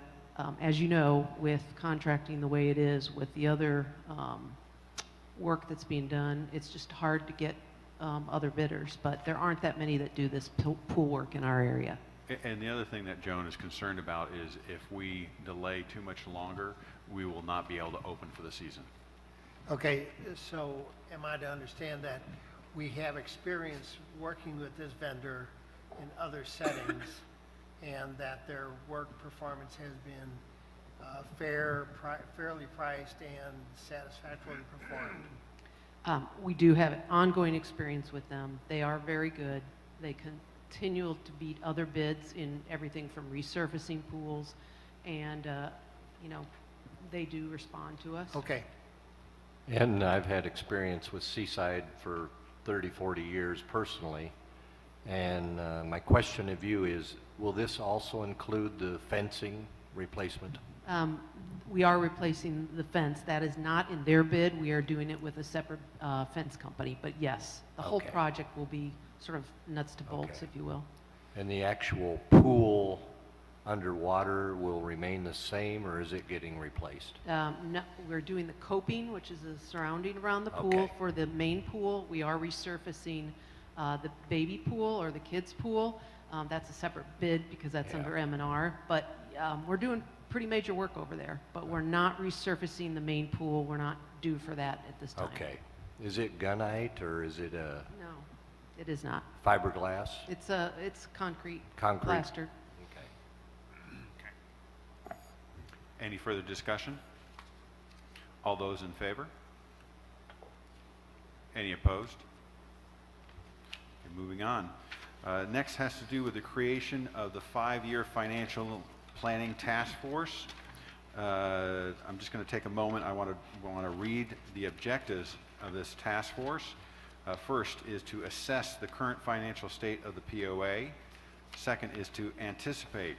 as you know, with contracting the way it is, with the other work that's being done, it's just hard to get other bidders. But there aren't that many that do this pool work in our area. And the other thing that Joan is concerned about is if we delay too much longer, we will not be able to open for the season. Okay, so am I to understand that we have experience working with this vendor in other settings and that their work performance has been fairly priced and satisfactorily performed? We do have ongoing experience with them. They are very good. They continue to beat other bids in everything from resurfacing pools, and you know, they do respond to us. Okay. And I've had experience with Seaside for 30, 40 years personally. And my question of you is, will this also include the fencing replacement? We are replacing the fence. That is not in their bid. We are doing it with a separate fence company. But yes, the whole Okay. project will be sort of nuts to bolts, Okay. if you will. And the actual pool underwater will remain the same, or is it getting replaced? No, we're doing the coping, which is the surrounding around the pool. Okay. For the main pool, we are resurfacing the baby pool or the kids pool. That's a separate bid because that's under M&R. But we're doing pretty major work over there. But we're not resurfacing the main pool. We're not due for that at this time. Okay. Is it gunite or is it No, it is not. fiberglass? It's concrete. Concrete. Plastered. Okay. Any further discussion? All those in favor? Any opposed? Okay, moving on. Next has to do with the creation of the 5-year financial planning task force. I'm just going to take a moment. I want to read the objectives of this task force. First is to assess the current financial state of the POA. Second is to anticipate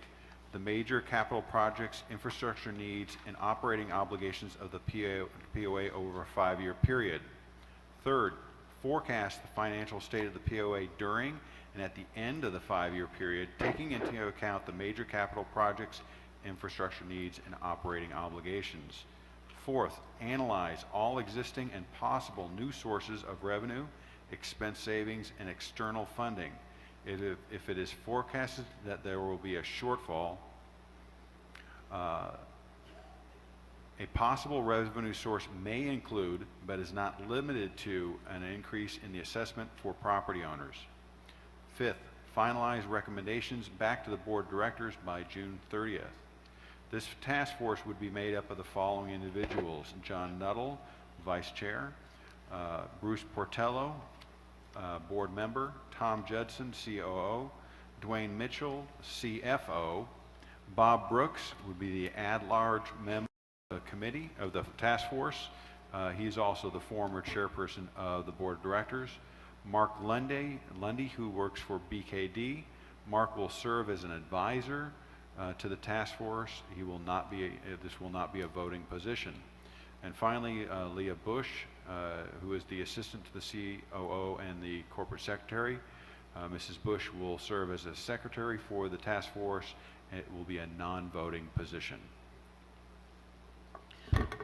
the major capital projects, infrastructure needs, and operating obligations of the POA over a 5-year period. Third, forecast the financial state of the POA during and at the end of the 5-year period, taking into account the major capital projects, infrastructure needs, and operating obligations. Fourth, analyze all existing and possible new sources of revenue, expense savings, and external funding. If it is forecasted that there will be a shortfall, A possible revenue source may include, but is not limited to, an increase in the assessment for property owners. Fifth, finalize recommendations back to the board of directors by June 30th. This task force would be made up of the following individuals: John Nuttall, Vice Chair, Bruce Portello, Board Member, Tom Judson, COO, Dwayne Mitchell, CFO, Bob Brooks would be the at-large member of the committee of the task force. He's also the former chairperson of the board of directors. Mark Lundy, who works for BKD. Mark will serve as an advisor to the task force. He will not be. This will not be a voting position. And finally, Leah Bush, who is the assistant to the COO and the corporate secretary. Mrs. Bush will serve as a secretary for the task force, and it will be a non-voting position.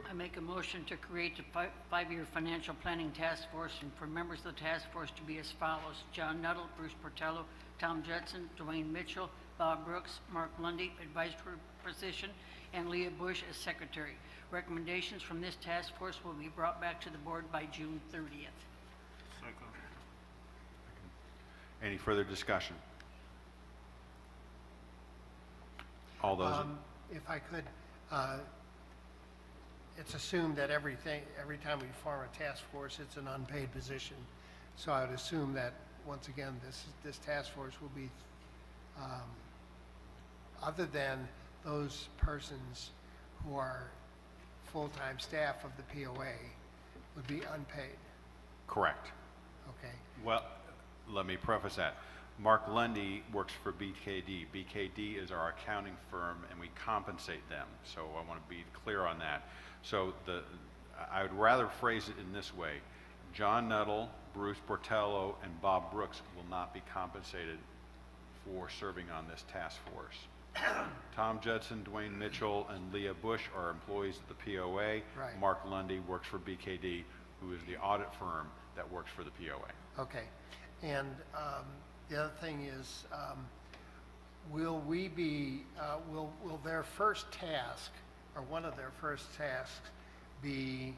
I make a motion to create a five-year financial planning task force, and for members of the task force to be as follows: John Nuttall, Bruce Portello, Tom Judson, Dwayne Mitchell, Bob Brooks, Mark Lundy, advisory position, and Leah Bush as secretary. Recommendations from this task force will be brought back to the board by June 30th. Second. Any further discussion? All those. If I could, it's assumed that every time we form a task force, it's an unpaid position. So I would assume that, once again, this task force will be, other than those persons who are full-time staff of the POA, would be unpaid. Correct. Okay. Well, let me preface that. Mark Lundy works for BKD. BKD is our accounting firm, and we compensate them. So I want to be clear on that. So I would rather phrase it in this way: John Nuttall, Bruce Portello, and Bob Brooks will not be compensated for serving on this task force. Tom Judson, Dwayne Mitchell, and Leah Bush are employees of the POA. Right. Mark Lundy works for BKD, who is the audit firm that works for the POA. Okay. And the other thing is, will their first task, or one of their first tasks, be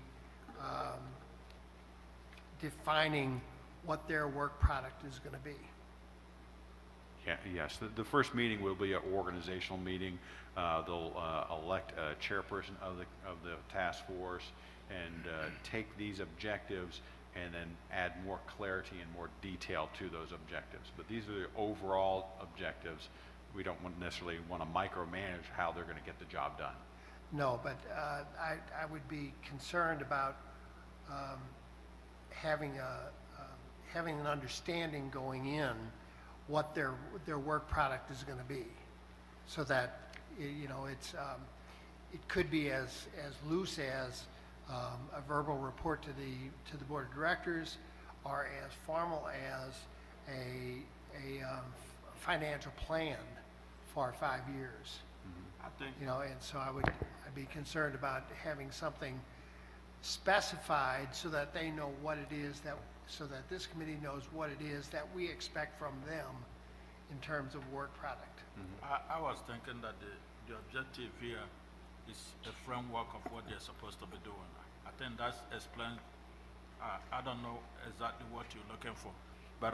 defining what their work product is going to be? Yeah, yes, the first meeting will be an organizational meeting. They'll elect a chairperson of the task force and take these objectives and then add more clarity and more detail to those objectives. But these are the overall objectives. We don't necessarily want to micromanage how they're going to get the job done. No, but I would be concerned about having an understanding going in what their work product is going to be, so that it could be as loose as a verbal report to the board of directors, or as formal as a financial plan for 5 years. I think. And so I'd be concerned about having something specified so that they know what it is so that this committee knows what it is that we expect from them in terms of work product. I was thinking that the objective here is a framework of what they're supposed to be doing. I think that's explained. I don't know exactly what you're looking for, but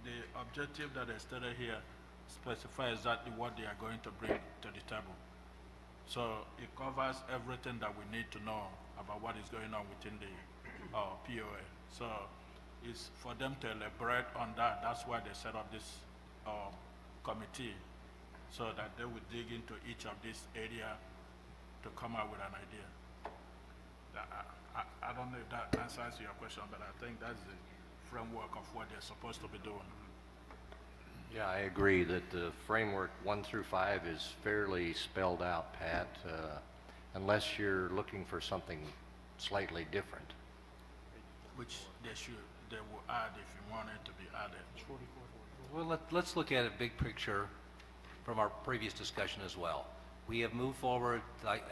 the objective that I stated here specify exactly what they are going to bring to the table. So it covers everything that we need to know about what is going on within the POA. So it's for them to elaborate on that. That's why they set up this committee, so that they would dig into each of these areas to come up with an idea. I don't know if that answers your question, but I think that's the framework of what they're supposed to be doing. Yeah, I agree that the framework 1 through 5 is fairly spelled out, Pat, unless you're looking for something slightly different. Which they will add if you want it to be added. Well, let's look at it big picture from our previous discussion as well. We have moved forward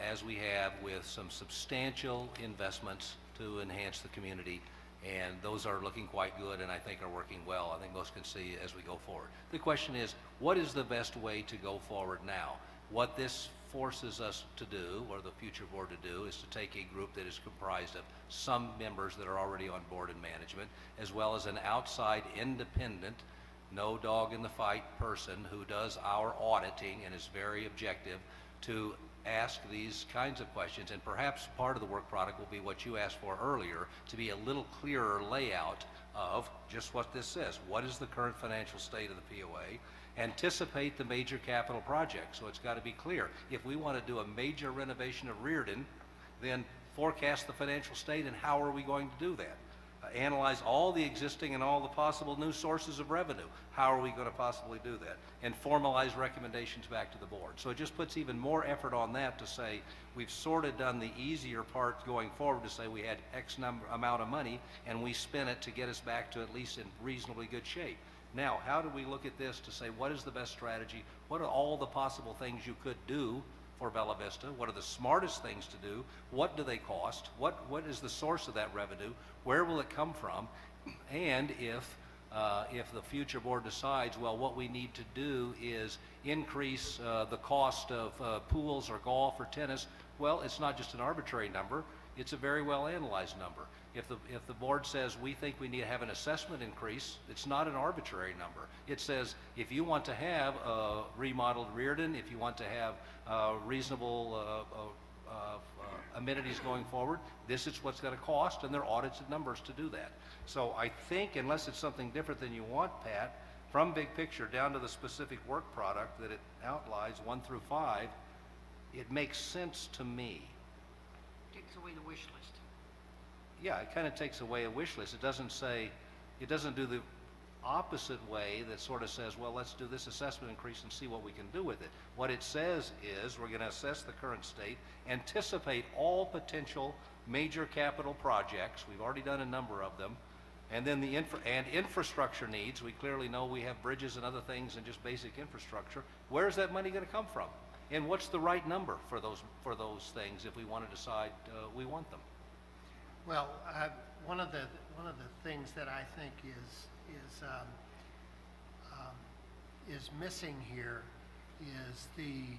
as we have with some substantial investments to enhance the community, and those are looking quite good and I think are working well. I think most can see as we go forward. The question is, what is the best way to go forward now? What this forces us to do, or the future board to do, is to take a group that is comprised of some members that are already on board and management, as well as an outside independent, no dog in the fight person who does our auditing and is very objective, to ask these kinds of questions. And perhaps part of the work product will be what you asked for earlier, to be a little clearer layout of just what this says. What is the current financial state of the POA? Anticipate the major capital projects, so it's got to be clear. If we want to do a major renovation of Reardon, then forecast the financial state and how are we going to do that? Analyze all the existing and all the possible new sources of revenue. How are we going to possibly do that? And formalize recommendations back to the board. So it just puts even more effort on that to say we've sort of done the easier part going forward, to say we had X amount of money and we spent it to get us back to at least in reasonably good shape. Now, how do we look at this to say what is the best strategy? What are all the possible things you could do for Bella Vista? What are the smartest things to do? What do they cost? What is the source of that revenue? Where will it come from? And if the future board decides, well, what we need to do is increase the cost of pools or golf or tennis, well, it's not just an arbitrary number. It's a very well analyzed number. If the board says we think we need to have an assessment increase, it's not an arbitrary number. It says if you want to have a remodeled Reardon, if you want to have reasonable amenities going forward, this is what's going to cost, and they're audited numbers to do that. So I think, unless it's something different than you want, Pat, from big picture down to the specific work product that it outlines 1 through 5, it makes sense to me. Takes away the wish list. Yeah, it kind of takes away a wish list. It doesn't say, it doesn't do the opposite way that sort of says, well, let's do this assessment increase and see what we can do with it. What it says is we're going to assess the current state, anticipate all potential major capital projects. We've already done a number of them. And then the infrastructure needs. We clearly know we have bridges and other things and just basic infrastructure. Where's that money going to come from? And what's the right number for those things if we want to decide we want them? Well, one of the things that I think is missing here is the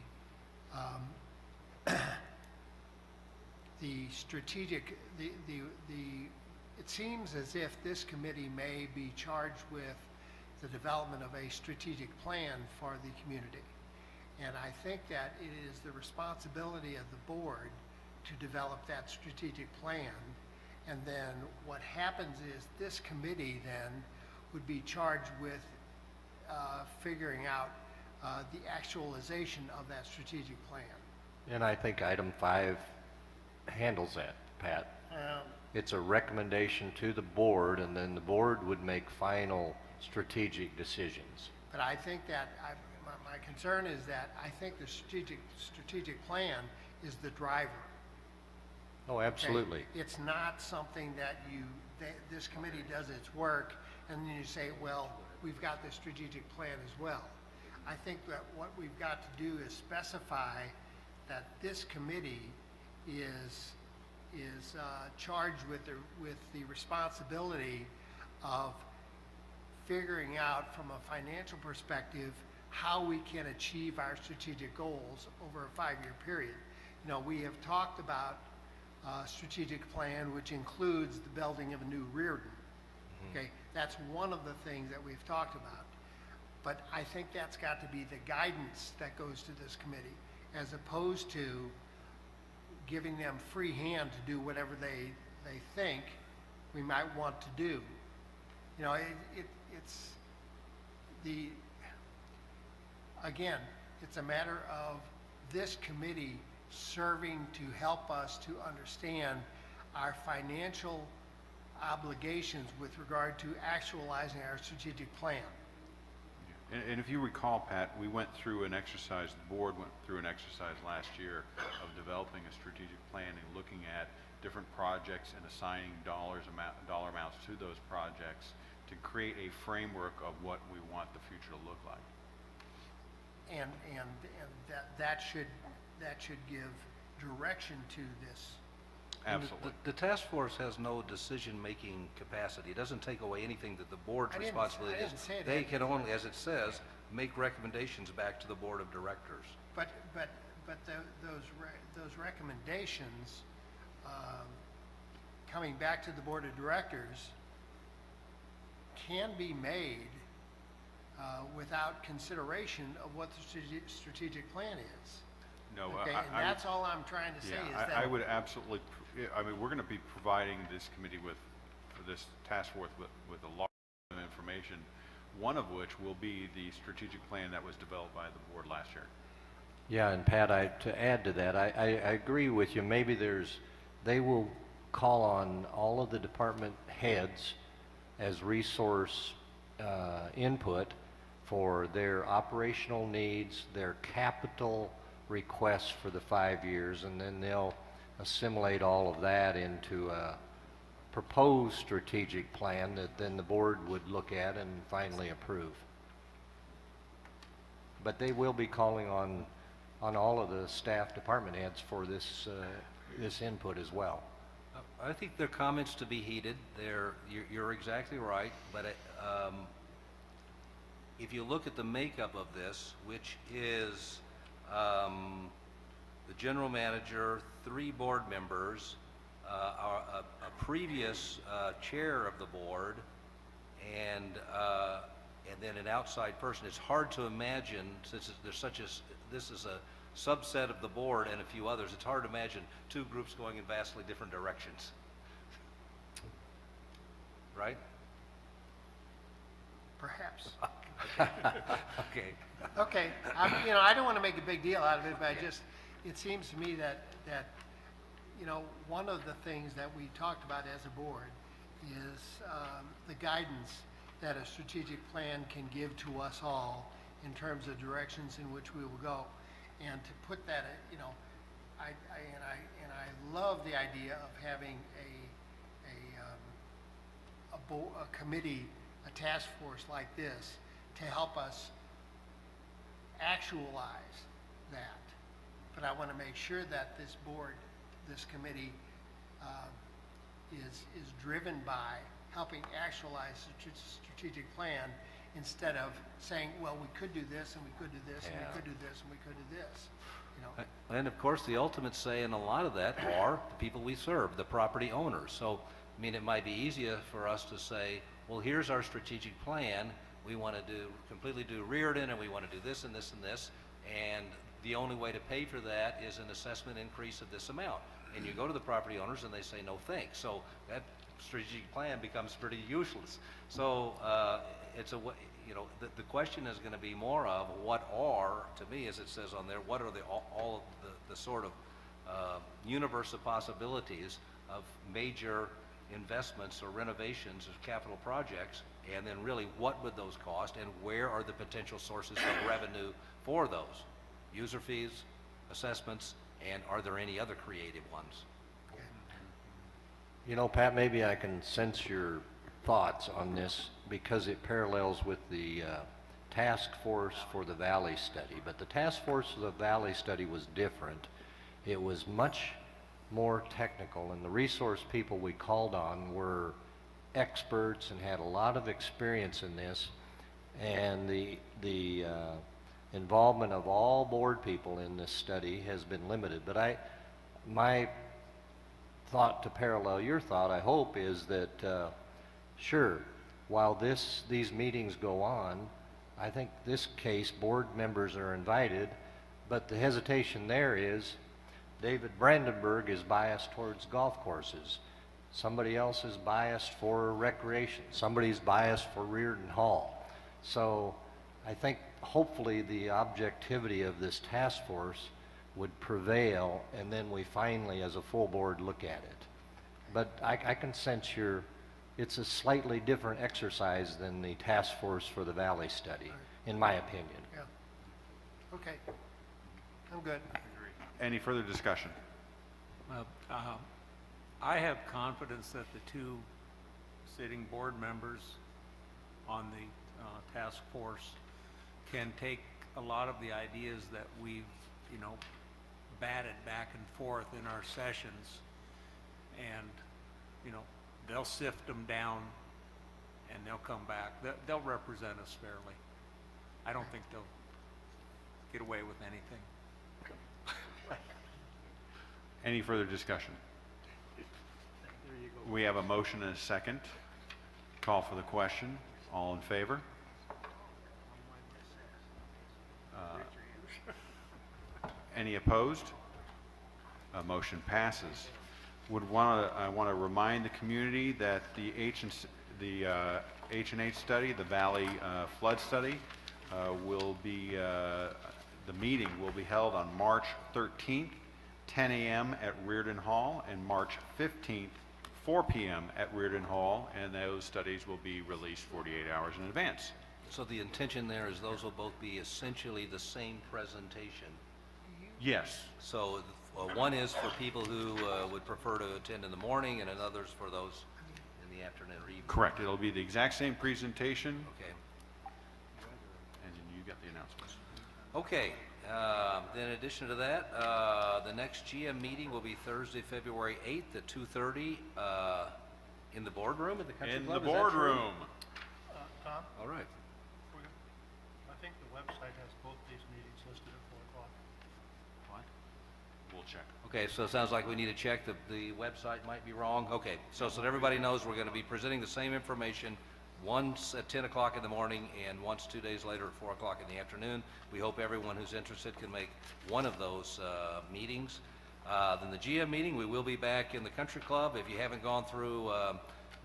strategic. It seems as if this committee may be charged with the development of a strategic plan for the community, and I think that it is the responsibility of the board to develop that strategic plan. And then what happens is this committee then would be charged with figuring out the actualization of that strategic plan. And I think item 5 handles that, Pat. It's a recommendation to the board, and then the board would make final strategic decisions. But I think that my concern is that I think the strategic plan is the driver. Oh, absolutely. Okay? It's not something that this committee does its work and then you say, well, we've got this strategic plan as well. I think that what we've got to do is specify that this committee is charged with the responsibility of figuring out from a financial perspective how we can achieve our strategic goals over a 5-year period. You know, we have talked about strategic plan, which includes the building of a new Reardon. Okay, that's one of the things that we've talked about. But I think that's got to be the guidance that goes to this committee, as opposed to giving them free hand to do whatever they think we might want to do. You know, it's a matter of this committee serving to help us to understand our financial obligations with regard to actualizing our strategic plan. And if you recall, Pat, we went through an exercise, the board went through an exercise last year of developing a strategic plan and looking at different projects and assigning dollar amounts to those projects to create a framework of what we want the future to look like. And that should give direction to this. Absolutely. The task force has no decision-making capacity. It doesn't take away anything that the board's responsibility is. They can only, as it says, make recommendations back to the board of directors. But those recommendations, coming back to the board of directors, can be made without consideration of what the strategic plan is. No, Okay, and that's all I'm trying to say is that. I would absolutely, I mean, we're going to be providing this committee for this task force with a lot of information, one of which will be the strategic plan that was developed by the board last year. Yeah, and Pat, to add to that, I agree with you. Maybe they will call on all of the department heads as resource input for their operational needs, their capital requests for the 5 years, and then they'll assimilate all of that into a proposed strategic plan that then the board would look at and finally approve. But they will be calling on all of the staff department heads for this input as well. I think their comments to be heeded. You're exactly right, but if you look at the makeup of this, which is the general manager, 3 board members, a previous chair of the board, and then an outside person. It's hard to imagine, since this is a subset of the board and a few others, it's hard to imagine 2 groups going in vastly different directions. Right? Perhaps. Okay. Okay, I don't want to make a big deal out of it, but it seems to me that one of the things that we talked about as a board is the guidance that a strategic plan can give to us all in terms of directions in which we will go. And to put that, I love the idea of having a committee, a task force like this to help us actualize that. But I want to make sure that this board, this committee, is driven by helping actualize the strategic plan instead of saying, well, we could do this and we could do this and we could do this and we could do this. And of course, the ultimate say in a lot of that are the people we serve, the property owners. So, I mean, it might be easier for us to say, well, here's our strategic plan. We want to completely do Reardon, and we want to do this and this and this, and the only way to pay for that is an assessment increase of this amount. And you go to the property owners and they say, no thanks. So that strategic plan becomes pretty useless. So it's the question is going to be more of what are, to me, as it says on there, what are all of the sort of universe of possibilities of major investments or renovations of capital projects, and then really what would those cost and where are the potential sources of revenue for those? User fees, assessments, and are there any other creative ones? Pat, maybe I can sense your thoughts on this because it parallels with the task force for the Valley study. But the task force for the Valley study was different. It was much more technical, and the resource people we called on were experts and had a lot of experience in this, and the involvement of all board people in this study has been limited. But my thought to parallel your thought, I hope, is that sure, while these meetings go on, I think this case board members are invited, but the hesitation there is David Brandenburg is biased towards golf courses. Somebody else is biased for recreation. Somebody's biased for Reardon Hall. So I think hopefully the objectivity of this task force would prevail, and then we finally, as a full board, look at it. But I can sense it's a slightly different exercise than the task force for the Valley study, in my opinion. Yeah. Okay. I'm good. Any further discussion? I have confidence that the 2 sitting board members on the task force can take a lot of the ideas that we've, batted back and forth in our sessions, and, they'll sift them down and they'll come back. They'll represent us fairly. I don't think they'll get away with anything. Any further discussion? We have a motion and a second. Call for the question. All in favor? Any opposed? Motion passes. I want to remind the community that the H&H study, the Valley Flood Study, the meeting will be held on March 13th, 10 a.m. at Reardon Hall, and March 15th, 4 p.m. at Reardon Hall, and those studies will be released 48 hours in advance. So the intention there is those will both be essentially the same presentation. Yes. So one is for people who would prefer to attend in the morning, and another's for those in the afternoon or evening. Correct. It'll be the exact same presentation. Okay. And you got the announcements. Okay. Then in addition to that, the next GM meeting will be Thursday, February 8th at 2:30 in the boardroom at the Country In Club. the Is that true? boardroom. Tom, All right. I think the website has both these meetings listed at 4 o'clock. What? We'll check. Okay, so it sounds like we need to check. The website might be wrong. Okay, so that everybody knows, we're going to be presenting the same information once at 10 o'clock in the morning and once 2 days later at 4 o'clock in the afternoon. We hope everyone who's interested can make one of those meetings. Then the GM meeting, we will be back in the Country Club. If you haven't gone through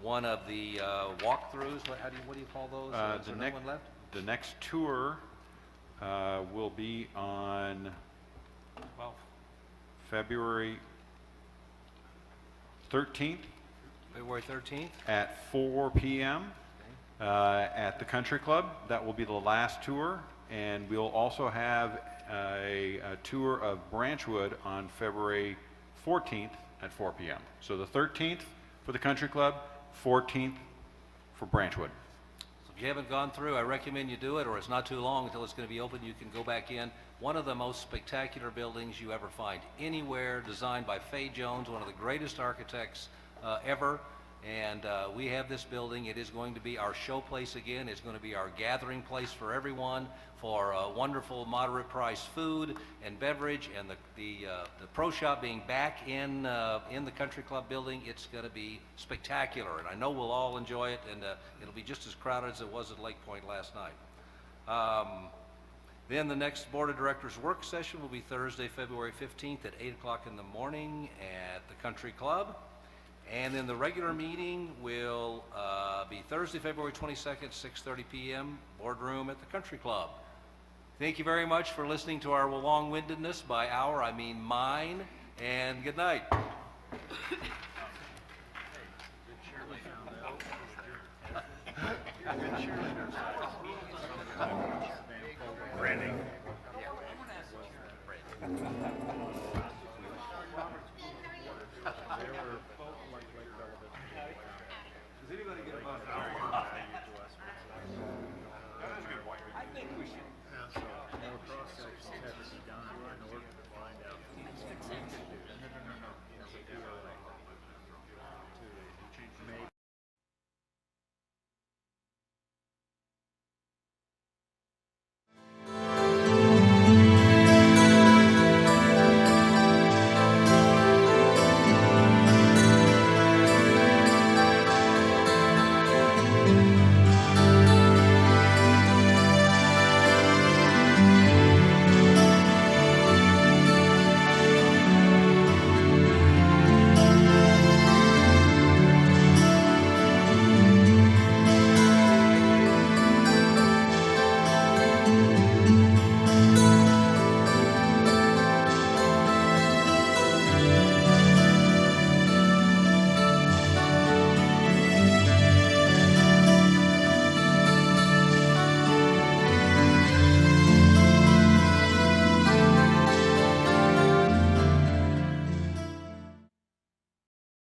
one of the walkthroughs, what do you call those? Is there no one left? The next tour will be on February 13th. February 13th? At 4 p.m. At the Country Club. That will be the last tour. And we'll also have a tour of Branchwood on February 14th at 4 p.m. So the 13th for the Country Club, 14th for Branchwood. So if you haven't gone through, I recommend you do it, or it's not too long until it's going to be open. You can go back in. One of the most spectacular buildings you ever find anywhere, designed by Fay Jones, one of the greatest architects ever. And we have this building. It is going to be our show place again. It's going to be our gathering place for everyone, for wonderful moderate priced food and beverage, and the pro shop being back in the Country Club building. It's going to be spectacular, and I know we'll all enjoy it, and it'll be just as crowded as it was at Lake Point last night. Then the next Board of Directors work session will be Thursday, February 15th at 8 o'clock in the morning at the Country Club. And then the regular meeting will be Thursday, February 22nd, 6:30 p.m., boardroom at the Country Club. Thank you very much for listening to our long-windedness. By our, I mean mine, and good night. Randy. Does anybody get a buzz?